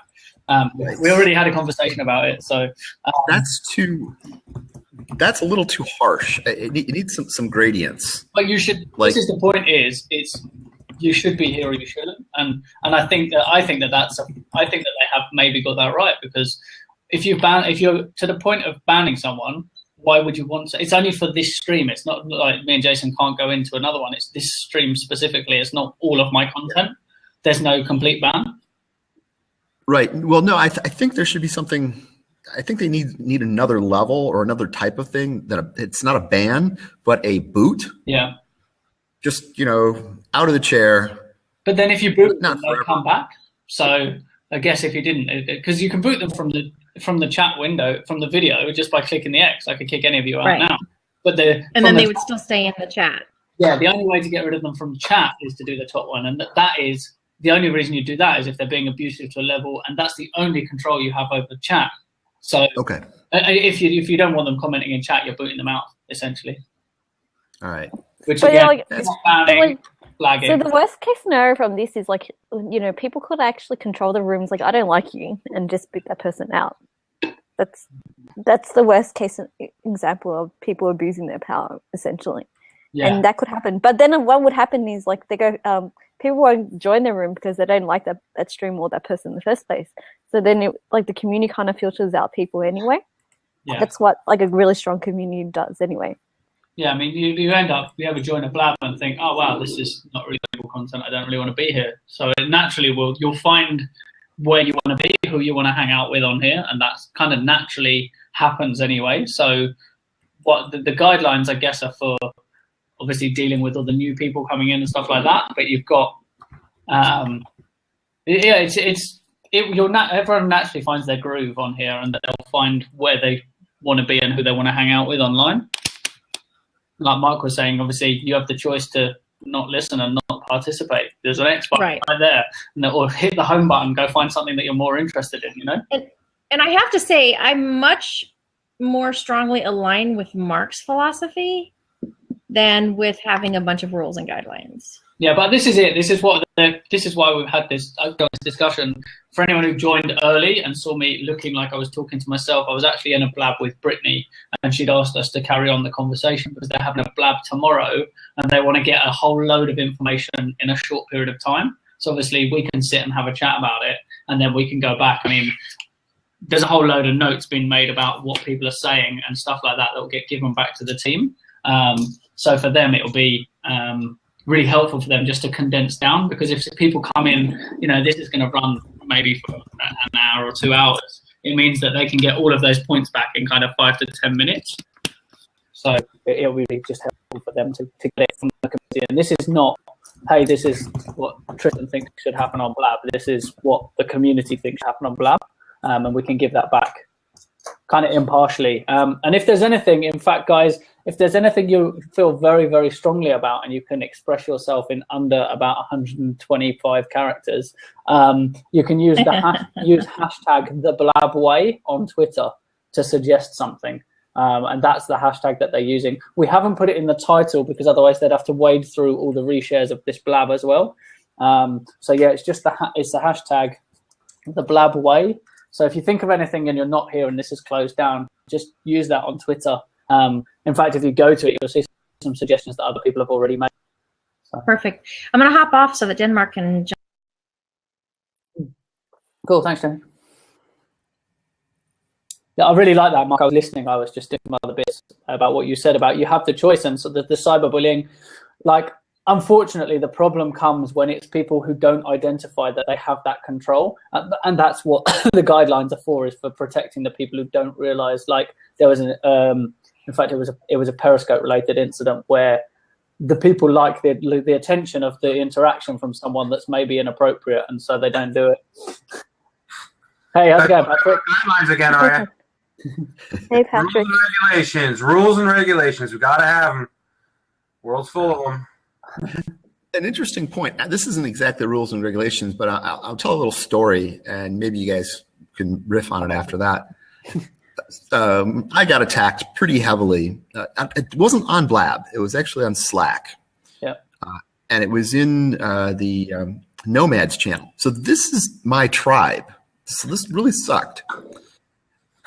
We already had a conversation about it. So that's a little too harsh. It needs some gradients. But you should. This is the point. You should be here or you shouldn't. And I think that they have maybe got that right, because if you're to the point of banning someone, why would you want to? It's only for this stream. It's not like me and Jason can't go into another one. It's this stream specifically. It's not all of my content. There's no complete ban. Right. Well, no, I think there should be something. I think they need another level or another type of thing it's not a ban, but a boot. Yeah. Just, out of the chair. But then if you boot them, they'll come back. So I guess if you didn't, because you can boot them from the chat window, from the video, just by clicking the X. I could kick any of you out now. But then they would still stay in the chat. Yeah, the only way to get rid of them from chat is to do the top one. And that is, the only reason you do that is if they're being abusive to a level, and that's the only control you have over chat. So if you don't want them commenting in chat, you're booting them out, essentially. All right. Which again, flagging. So the worst case scenario from this is like, people could actually control the rooms. Like, I don't like you, and just boot that person out. That's the worst case example of people abusing their power, essentially. Yeah. And that could happen. But then what would happen is like they go, people won't join the room because they don't like that stream or that person in the first place. So then the community kind of filters out people anyway. Yeah. That's what like a really strong community does anyway. Yeah, I mean, you ever join a Blab and think, oh wow, this is not really valuable content. I don't really want to be here. So it naturally you'll find where you want to be, who you want to hang out with on here, and that kind of naturally happens anyway. So what the guidelines, I guess, are for obviously dealing with all the new people coming in and stuff like that. But you've got, everyone naturally finds their groove on here, and they'll find where they want to be and who they want to hang out with online. Like Mark was saying, obviously you have the choice to not listen and not participate. There's an X button right there, or hit the home button, go find something that you're more interested in, And I have to say, I'm much more strongly aligned with Mark's philosophy than with having a bunch of rules and guidelines. Yeah, but this is it. This is why we've had this discussion. For anyone who joined early and saw me looking like I was talking to myself, I was actually in a Blab with Brittany, and she'd asked us to carry on the conversation because they're having a Blab tomorrow, and they want to get a whole load of information in a short period of time. So obviously we can sit and have a chat about it, and then we can go back. I mean, there's a whole load of notes being made about what people are saying and stuff like that will get given back to the team. So for them, it'll be really helpful for them just to condense down, because if people come in, this is going to run maybe for an hour or 2 hours. It means that they can get all of those points back in kind of 5 to 10 minutes. So it'll be just helpful for them to get it from the community. And this is not, hey, this is what Tristan thinks should happen on Blab. This is what the community thinks should happen on Blab. And we can give that back kind of impartially. And if there's anything, in fact, guys, if there's anything you feel very, very strongly about and you can express yourself in under about 125 characters, you can use use hashtag the Blab way on Twitter to suggest something. And that's the hashtag that they're using. We haven't put it in the title because otherwise they'd have to wade through all the reshares of this Blab as well. So yeah, it's just the hashtag the Blab way. So if you think of anything and you're not here and this is closed down, just use that on Twitter. In fact, if you go to it, you'll see some suggestions that other people have already made. So. Perfect. I'm going to hop off so that Denmark can jump. Cool, thanks, Jen. Yeah, I really like that, Mark. I was listening. I was just doing some other bits about what you said about you have the choice. And so the cyberbullying, like, unfortunately, the problem comes when it's people who don't identify that they have that control. And that's what the guidelines are for, is for protecting the people who don't realize. Like, there was in fact, it was a Periscope-related incident where the people like the attention of the interaction from someone that's maybe inappropriate, and so they don't do it. Hey, how's it going, Patrick? Guidelines again, all right? Hey, Patrick. Rules and regulations. We got to have them. World's full of them. An interesting point. This isn't exactly rules and regulations, but I'll tell a little story, and maybe you guys can riff on it after that. I got attacked pretty heavily. It wasn't on Blab. It was actually on Slack. Yeah. And it was in the Nomads channel. So this is my tribe. So this really sucked.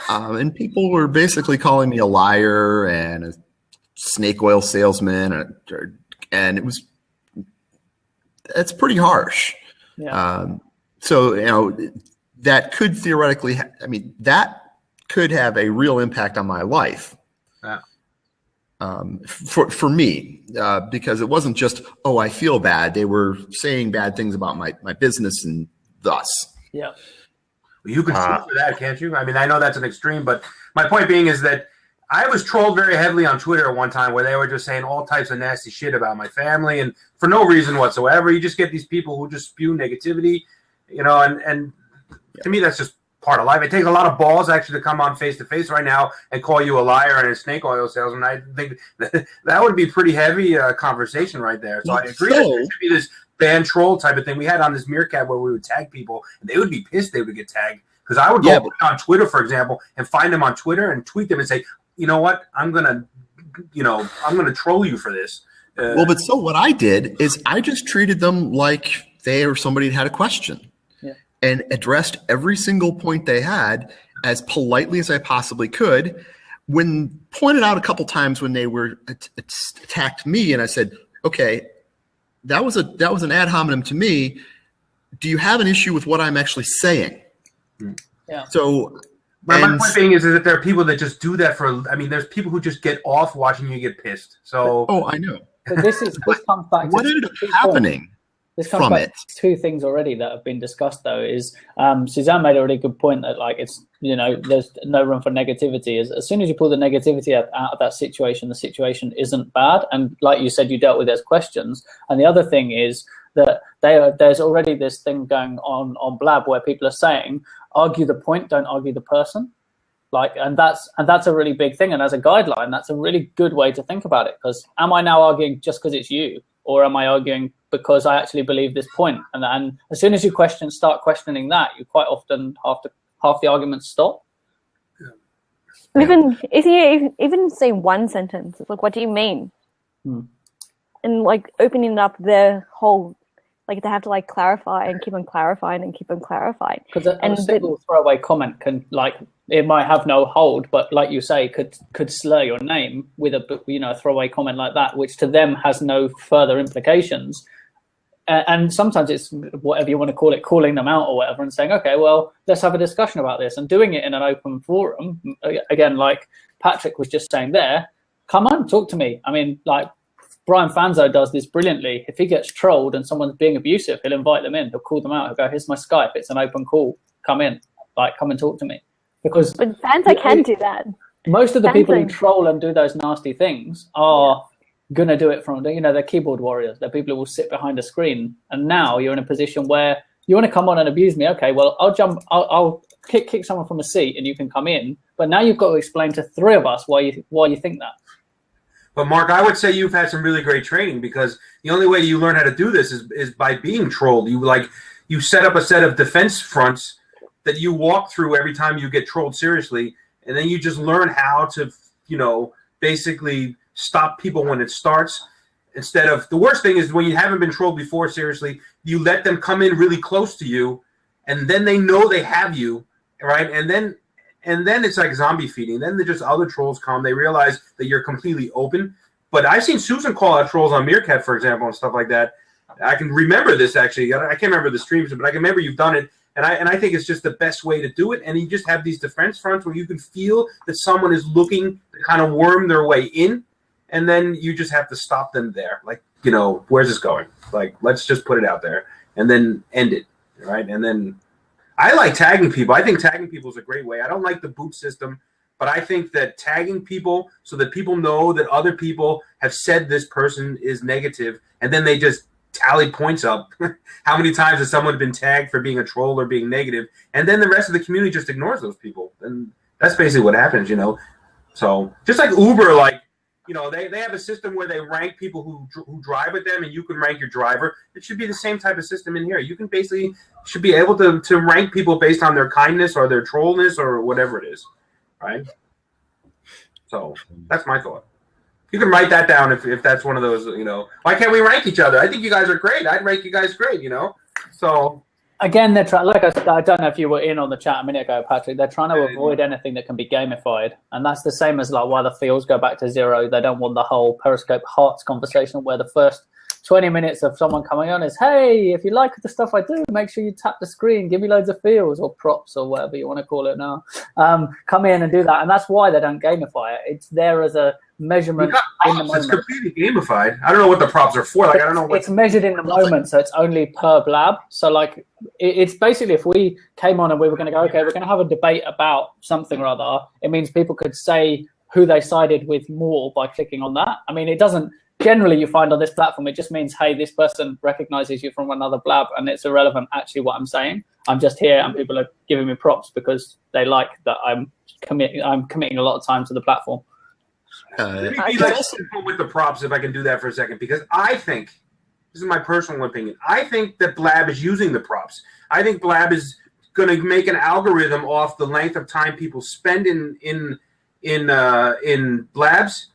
And people were basically calling me a liar and a snake oil salesman, and it's pretty harsh. Yeah. So, that could theoretically, that could have a real impact on my life. Yeah. For me, because it wasn't just, oh, I feel bad. They were saying bad things about my business and thus. Yeah. You can sue for that, can't you? I know that's an extreme, but my point being is that I was trolled very heavily on Twitter at one time where they were just saying all types of nasty shit about my family and for no reason whatsoever. You just get these people who just spew negativity, and to me, that's just part of life. It takes a lot of balls actually to come on face-to-face right now and call you a liar and a snake oil salesman. I think that would be pretty heavy conversation right there. So I agree that there should be this ban troll type of thing. We had on this Meerkat where we would tag people, and they would be pissed they would get tagged. Because I would go on Twitter, for example, and find them on Twitter and tweet them and say, you know what, I'm gonna troll you for this. But so what I did is I just treated them like they or somebody had a question, and addressed every single point they had as politely as I possibly could. When pointed out a couple times when they were attacked me, and I said, okay, that was an ad hominem to me. Do you have an issue with what I'm actually saying? Yeah. So my point being is that there are people that just do that there's people who just get off watching you get pissed. So I know. But this comes back to what ended up happening. This comes back to two things already that have been discussed, though. Is Suzanne made a really good point that it's there's no room for negativity. As soon as you pull the negativity out of that situation, the situation isn't bad. And like you said, you dealt with those questions. And the other thing is that there's already this thing going on Blab where people are saying, argue the point, don't argue the person. And that's a really big thing. And as a guideline, that's a really good way to think about it. Because am I now arguing just because it's you, or am I arguing because I actually believe this point? And as soon as you start questioning that, you quite often half the arguments stop. Yeah. Even if you even say one sentence, it's like, what do you mean? And opening up their whole. They have to clarify and keep on clarifying and keep on clarifying. Because a single throwaway comment can it might have no hold, but like you say, could slur your name with a throwaway comment like that, which to them has no further implications. And sometimes it's whatever you want to call it, calling them out or whatever, and saying, okay, well, let's have a discussion about this, and doing it in an open forum. Again, like Patrick was just saying there, come on, talk to me. Brian Fanzo does this brilliantly. If he gets trolled and someone's being abusive, he'll invite them in. He'll call them out. He'll go, here's my Skype. It's an open call. Come in. Come and talk to me. Because but Fanzo can do that. Most of the people who troll and do those nasty things are going to do it from, they're keyboard warriors. They're people who will sit behind a screen. And now you're in a position where you want to come on and abuse me. Okay, well, I'll kick someone from a seat and you can come in. But now you've got to explain to three of us why you think that. But Mark, I would say you've had some really great training, because the only way you learn how to do this is by being trolled. You set up a set of defense fronts that you walk through every time you get trolled seriously, and then you just learn how to, basically stop people when it starts. Instead of, the worst thing is when you haven't been trolled before seriously, you let them come in really close to you, and then they know they have you, right? And then it's like zombie feeding. Then just other trolls come. They realize that you're completely open. But I've seen Susan call out trolls on Meerkat, for example, and stuff like that. I can remember this, actually. I can't remember the streams, but I can remember you've done it. And I think it's just the best way to do it. And you just have these defense fronts where you can feel that someone is looking to kind of worm their way in. And then you just have to stop them there. Like, where's this going? Like, let's just put it out there and then end it, right? And then I like tagging people. I think tagging people is a great way. I don't like the boot system, but I think that tagging people so that people know that other people have said this person is negative, and then they just tally points up. How many times has someone been tagged for being a troll or being negative? And then the rest of the community just ignores those people. And that's basically what happens, So just like Uber, they have a system where they rank people who drive with them, and you can rank your driver. It should be the same type of system in here. You can basically should be able to rank people based on their kindness or their trollness or whatever it is, right? So that's my thought. You can write that down if that's one of those, why can't we rank each other? I think you guys are great. I'd rank you guys great, So again, they're trying. Like I said, I don't know if you were in on the chat a minute ago, Patrick. They're trying to avoid anything that can be gamified, and that's the same as like why the fields go back to 0. They don't want the whole Periscope Hearts conversation where the first 20 minutes of someone coming on is, hey, if you like the stuff I do, make sure you tap the screen, give me loads of fields or props or whatever you want to call it now. Come in and do that, and that's why they don't gamify it. It's there as a measurement in the moment. It's completely gamified. I don't know what the props are for. Like, I don't know what it's measured in the moment, so it's only per blab. So like it's basically if we came on and we were going to go, okay, we're going to have a debate about something or other, it means people could say who they sided with more by clicking on that. I mean, it doesn't generally you find on this platform, it just means, hey, this person recognizes you from another blab, and it's irrelevant actually what I'm saying. I'm just here and people are giving me props because they like that I'm committing a lot of time to the platform. With the props, if I can do that for a second, because I think, this is my personal opinion, I think that Blab is using the props. I think Blab is going to make an algorithm off the length of time people spend in Blabs.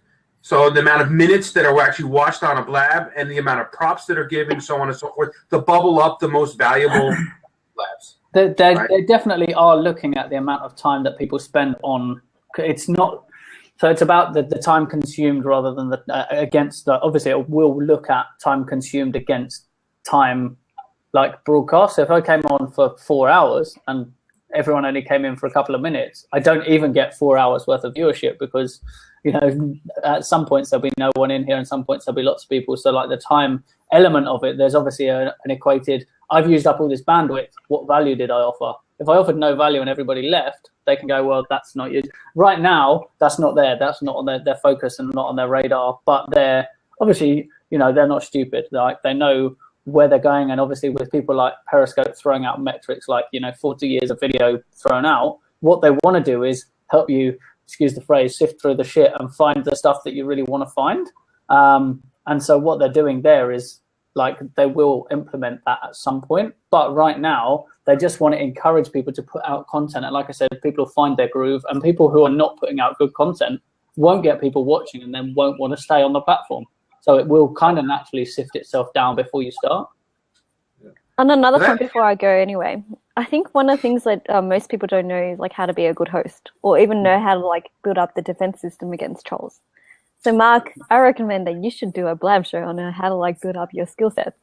So the amount of minutes that are actually watched on a Blab and the amount of props that are given, so on and so forth, to bubble up the most valuable Blabs. They definitely are looking at the amount of time that people spend on. It's not. So it's about the time consumed rather than against the. Obviously, it will look at time consumed against time like broadcast. So if I came on for 4 hours and everyone only came in for a couple of minutes, I don't even get 4 hours worth of viewership because, at some points there'll be no one in here and some points there'll be lots of people. So like the time element of it, there's obviously an equated, I've used up all this bandwidth. What value did I offer? If I offered no value and everybody left, they can go, well, that's not used. Right now, that's not there. That's not on their focus and not on their radar. But they're obviously, they're not stupid. Like they know where they're going. And obviously with people like Periscope throwing out metrics like, 40 years of video thrown out, what they want to do is help you, excuse the phrase, sift through the shit and find the stuff that you really want to find. And so what they're doing there is like they will implement that at some point. But right now, they just want to encourage people to put out content. And like I said, people will find their groove, and people who are not putting out good content won't get people watching and then won't want to stay on the platform. So it will kind of naturally sift itself down before you start. And another point before I go anyway, I think one of the things that most people don't know is like how to be a good host or even know how to like build up the defense system against trolls. So Mark, I recommend that you should do a Blab show on how to like build up your skill sets.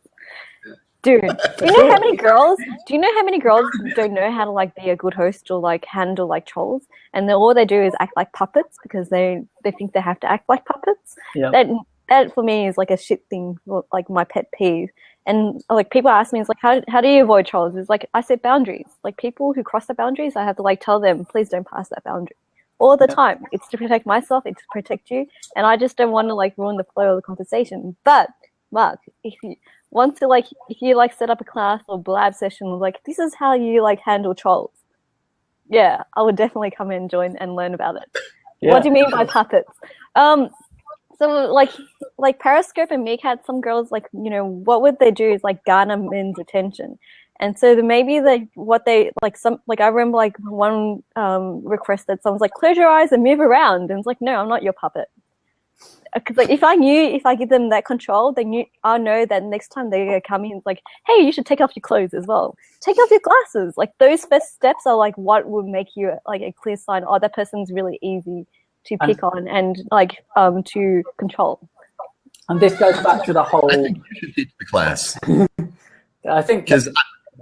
Dude, do you know how many girls don't know how to like be a good host or like handle like trolls, and all they do is act like puppets because they think they have to act like puppets? Yeah. That for me is like a shit thing, like my pet peeve. And like people ask me, it's like, how do you avoid trolls? It's like I set boundaries. Like people who cross the boundaries, I have to like tell them, please don't pass that boundary. All the time. It's to protect myself, it's to protect you, and I just don't want to like ruin the flow of the conversation. But Mark, if you set up a class or Blab session, like this is how you like handle trolls. Yeah, I would definitely come in, join, and learn about it. Yeah. What do you mean by puppets? So like Periscope and Meerkat, some girls like, you know, what would they do is like garner men's attention. And so maybe what they like I remember like one request that someone's like, close your eyes and move around, and it's like, no, I'm not your puppet. Because like if I give them that control, then I'll know that next time they come in, it's like, hey, you should take off your clothes as well. Take off your glasses. Like those first steps are like what would make you like a clear sign. Oh, that person's really easy to pick on and like to control. And this goes back to the whole. I think you should teach the class. I think because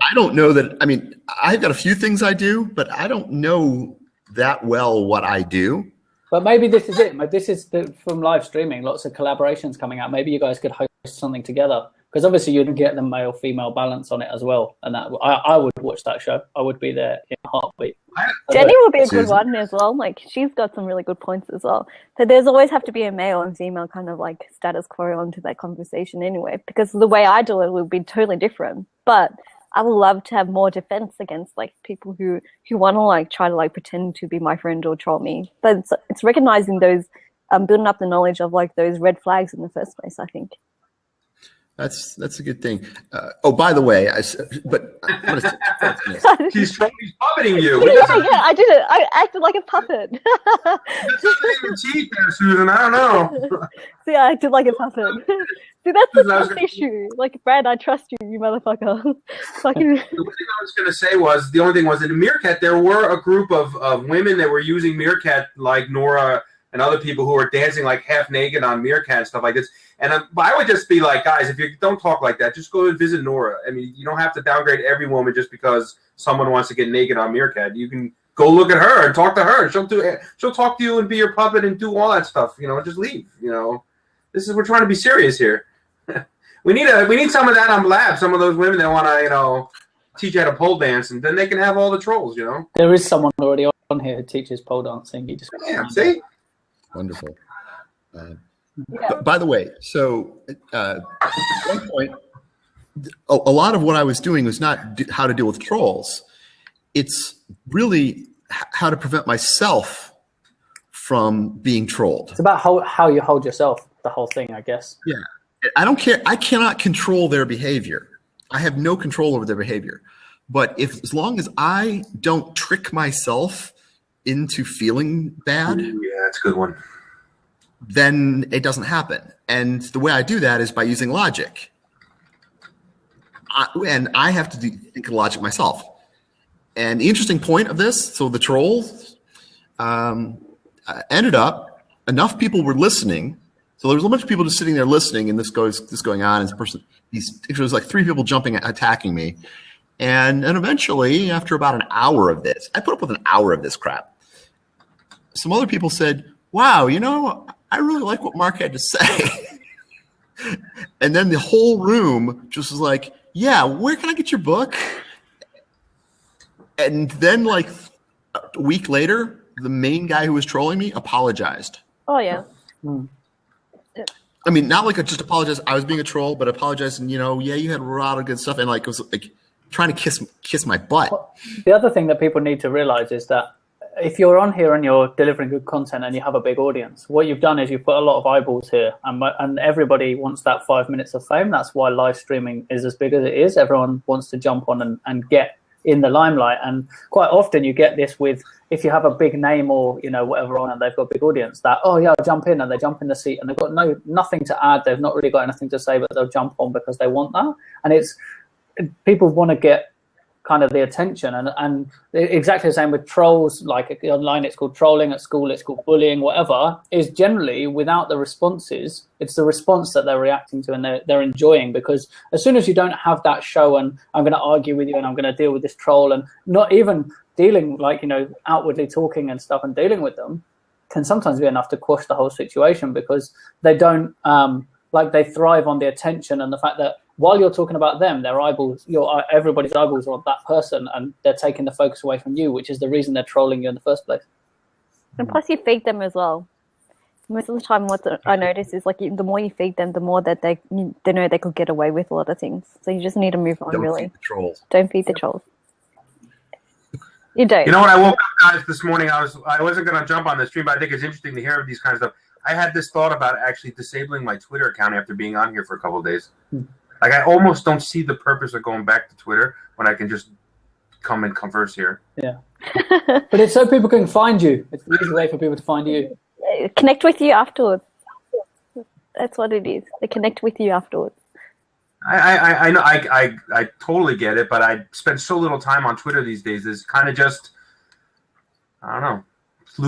I don't know that. I mean, I've got a few things I do, but I don't know that well what I do. But maybe this is it. This is from live streaming. Lots of collaborations coming out. Maybe you guys could host something together, because obviously you'd get the male-female balance on it as well. And that I would watch that show. I would be there in a heartbeat. Jenny will be a good one as well. Like she's got some really good points as well. So there's always have to be a male and female kind of like status quo onto that conversation anyway, because the way I do it will be totally different. But I would love to have more defense against like people who want to like try to like pretend to be my friend or troll me. But it's recognizing those, building up the knowledge of like those red flags in the first place, I think. That's a good thing. Oh, by the way, he's puppeting you. Yeah, I did it. I acted like a puppet. That's not even cheap there, Susan. I don't know. See, I acted like a puppet. See, that's the trust issue. Like, Brad, I trust you, you motherfucker. The only thing I was going to say was, the only thing was in Meerkat, there were a group of women that were using Meerkat, like Nora and other people who were dancing like half naked on Meerkat and stuff like this. And I would just be like, guys, if you don't talk like that, just go and visit Nora. I mean, you don't have to downgrade every woman just because someone wants to get naked on Meerkat. You can go look at her and talk to her. She'll talk to you and be your puppet and do all that stuff. You know, just leave. You know, we're trying to be serious here. we need some of that on Blab. Some of those women that want to teach you how to pole dance, and then they can have all the trolls. There is someone already on here who teaches pole dancing. You just see. Wonderful. By the way, so at one point, a lot of what I was doing was not how to deal with trolls. It's really how to prevent myself from being trolled. It's about how you hold yourself, the whole thing, I guess. Yeah. I don't care. I cannot control their behavior. I have no control over their behavior. But as long as I don't trick myself into feeling bad. Yeah, that's a good one. Then it doesn't happen. And the way I do that is by using logic. And I have to think of logic myself. And the interesting point of this, so the trolls ended up, enough people were listening. So there was a bunch of people just sitting there listening, and this going on. And it was like 3 people attacking me. And eventually, after about an hour of this, I put up with an hour of this crap. Some other people said, wow, I really like what Mark had to say. And then the whole room just was like, yeah, where can I get your book? And then like a week later, the main guy who was trolling me apologized. Oh, yeah. I mean, not like I just apologized. I was being a troll, but apologized. And, yeah, you had a lot of good stuff. And like, it was like trying to kiss my butt. The other thing that people need to realize is that if you're on here and you're delivering good content and you have a big audience, what you've done is you've put a lot of eyeballs here, and everybody wants that 5 minutes of fame. That's why live streaming is as big as it is. Everyone wants to jump on and get in the limelight. And quite often you get this with, if you have a big name or whatever on and they've got a big audience, that, oh yeah, I'll jump in, and they jump in the seat and they've got nothing to add. They've not really got anything to say, but they'll jump on because they want that. And it's people want to get kind of the attention, and exactly the same with trolls. Like online it's called trolling, at school it's called bullying, whatever, is generally without the responses. It's the response that they're reacting to and they're enjoying, because as soon as you don't have that show and I'm going to argue with you and I'm going to deal with this troll, and not even dealing like outwardly talking and stuff and dealing with them can sometimes be enough to quash the whole situation, because they don't they thrive on the attention and the fact that while you're talking about them, their eyeballs, everybody's eyeballs are on that person, and they're taking the focus away from you, which is the reason they're trolling you in the first place. And plus, you feed them as well. Most of the time, what I notice is like the more you feed them, the more that they know they could get away with a lot of things. So you just need to move on. Don't really. Feed the trolls. Don't feed the trolls. You don't. You know what? I woke up, guys, this morning. I wasn't going to jump on the stream, but I think it's interesting to hear these kinds of stuff. I had this thought about actually disabling my Twitter account after being on here for a couple of days. Like, I almost don't see the purpose of going back to Twitter when I can just come and converse here. Yeah. But it's so people can find you. It's the easy way for people to find you. Connect with you afterwards. That's what it is. They connect with you afterwards. I know I totally get it, but I spend so little time on Twitter these days. It's kind of just, I don't know, it's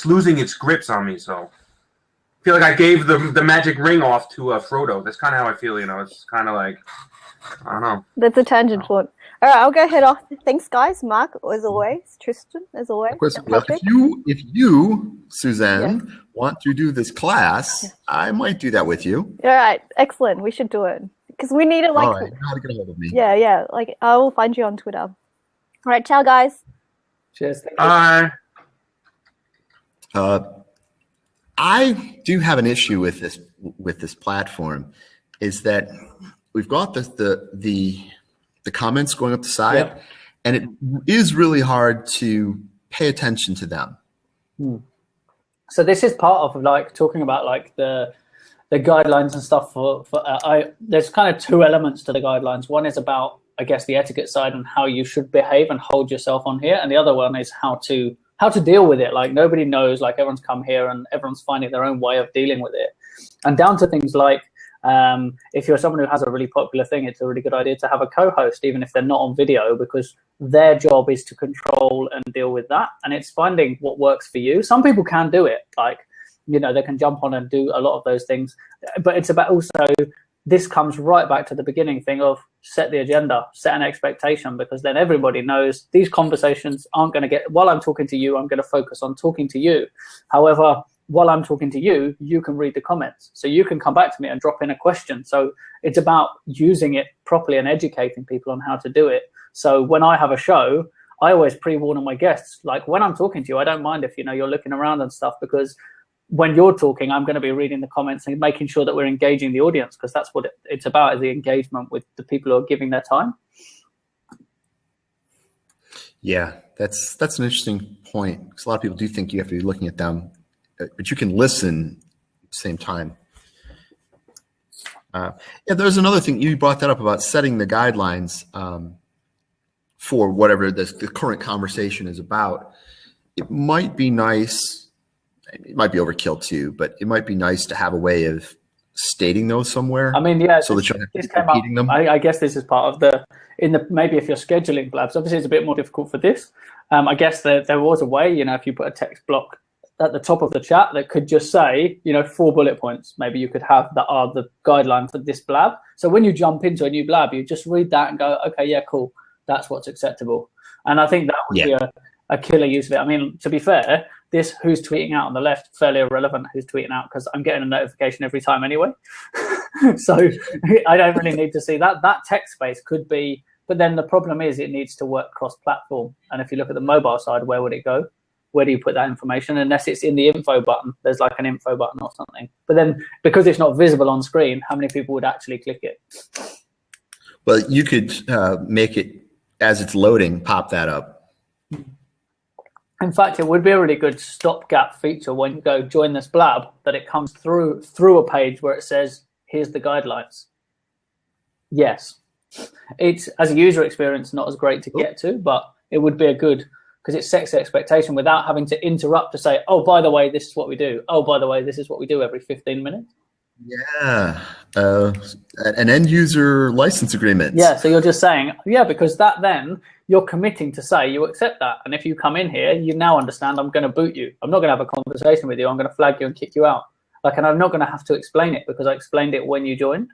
losing its grips on me. So I feel like I gave the magic ring off to Frodo. That's kind of how I feel. It's kind of like, I don't know. That's a tangent for it. All right, I'll go head off. Thanks, guys. Mark, as always. Tristan, as always. Well, if you, Suzanne, want to do this class, I might do that with you. All right, excellent. We should do it because we need it. Like, all right, you know how to get a hold of me. Yeah. Like, I will find you on Twitter. All right, ciao, guys. Cheers. Bye. I do have an issue with this platform, is that we've got the comments going up the side, and it is really hard to pay attention to them. So this is part of like talking about like the guidelines and stuff for there's kind of two elements to the guidelines. One is about, I guess, the etiquette side and how you should behave and hold yourself on here, and the other one is how to deal with it. Like, nobody knows, like, everyone's come here and everyone's finding their own way of dealing with it, and down to things like if you're someone who has a really popular thing, it's a really good idea to have a co-host, even if they're not on video, because their job is to control and deal with that, and it's finding what works for you. Some people can do it, like, they can jump on and do a lot of those things, but it's about also, this comes right back to the beginning thing of set the agenda, set an expectation, because then everybody knows these conversations aren't going to get, while I'm talking to you, I'm going to focus on talking to you. However, while I'm talking to you, you can read the comments. So you can come back to me and drop in a question. So it's about using it properly and educating people on how to do it. So when I have a show, I always pre-warn my guests, like, when I'm talking to you, I don't mind if, you're looking around and stuff, because when you're talking, I'm going to be reading the comments and making sure that we're engaging the audience, because that's what it's about, is the engagement with the people who are giving their time. Yeah, that's an interesting point, because a lot of people do think you have to be looking at them, but you can listen at the same time. There's another thing. You brought that up about setting the guidelines for whatever the current conversation is about. It might be nice. It might be overkill too, but it might be nice to have a way of stating those somewhere. I mean, yeah, so that you're repeating them. I guess this is part of maybe if you're scheduling Blabs, obviously it's a bit more difficult for this. I guess there was a way, if you put a text block at the top of the chat that could just say, 4 bullet points, maybe you could have that are the guideline for this Blab. So when you jump into a new Blab, you just read that and go, okay, yeah, cool, that's what's acceptable. And I think that would be a killer use of it. I mean, to be fair, this who's tweeting out on the left, fairly irrelevant who's tweeting out, because I'm getting a notification every time anyway. So I don't really need to see that. That text space could be, but then the problem is it needs to work cross-platform. And if you look at the mobile side, where would it go? Where do you put that information? Unless it's in the info button, there's like an info button or something. But then because it's not visible on screen, how many people would actually click it? Well, you could make it, as it's loading, pop that up. In fact, it would be a really good stopgap feature when you go join this Blab, that it comes through a page where it says, here's the guidelines. Yes. It's, as a user experience, not as great to get to, but it would be a good, because it sets the expectation without having to interrupt to say, oh, by the way, this is what we do. Oh, by the way, this is what we do every 15 minutes. Yeah. An end user license agreement. Yeah. So you're just saying, because that then you're committing to say you accept that. And if you come in here, you now understand I'm going to boot you. I'm not going to have a conversation with you. I'm going to flag you and kick you out. And I'm not going to have to explain it because I explained it when you joined.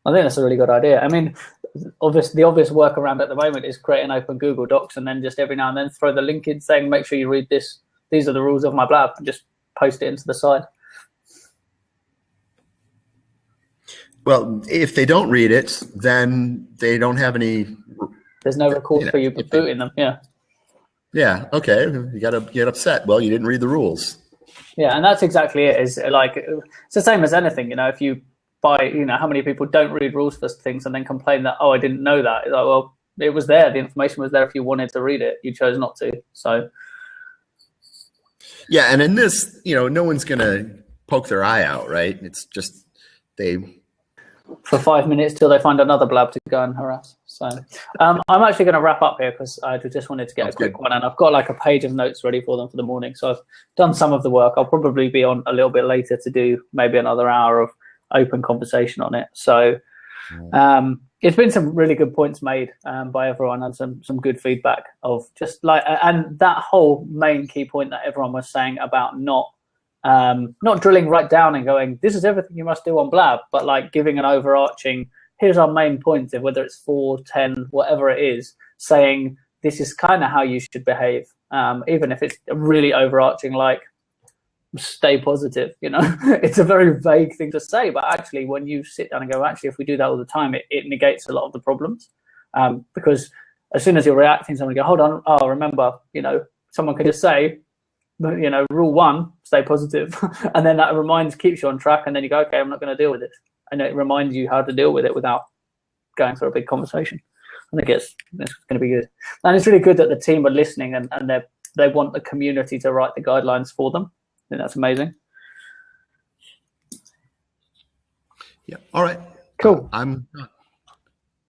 I think that's a really good idea. I mean, the obvious workaround at the moment is create an open Google Docs and then just every now and then throw the link in saying, make sure you read this. These are the rules of my Blab, and just post it into the side. Well, if they don't read it, then they don't have any. There's no record for you booting them. Yeah. Yeah. Okay. You got to get upset. Well, you didn't read the rules. Yeah, and that's exactly it. It's the same as anything. If you buy, how many people don't read rules for things and then complain that, oh, I didn't know that. It's like, well, it was there. The information was there if you wanted to read it. You chose not to. So. Yeah, and in this, no one's going to poke their eye out, right? It's just for 5 minutes till they find another blab to go and harass. So I'm actually going to wrap up here because I just wanted to get a quick one, and I've got like a page of notes ready for them for the morning. So I've done some of the work. I'll probably be on a little bit later to do maybe another hour of open conversation on it. So it's been some really good points made by everyone, and some good feedback of just like, and that whole main key point that everyone was saying about not drilling right down and going, this is everything you must do on Blab, but like giving an overarching, here's our main points, whether it's 4, 10, whatever it is, saying this is kind of how you should behave, even if it's really overarching, like stay positive. It's a very vague thing to say, but actually when you sit down and go, actually, if we do that all the time, it negates a lot of the problems, because as soon as you're reacting, someone go, hold on, remember, someone could just say, rule 1, stay positive. And then that keeps you on track. And then you go, okay, I'm not going to deal with this. And it reminds you how to deal with it without going through a big conversation. I think it's going to be good. And it's really good that the team are listening and they want the community to write the guidelines for them. I think that's amazing. Yeah. All right. Cool. I'm done.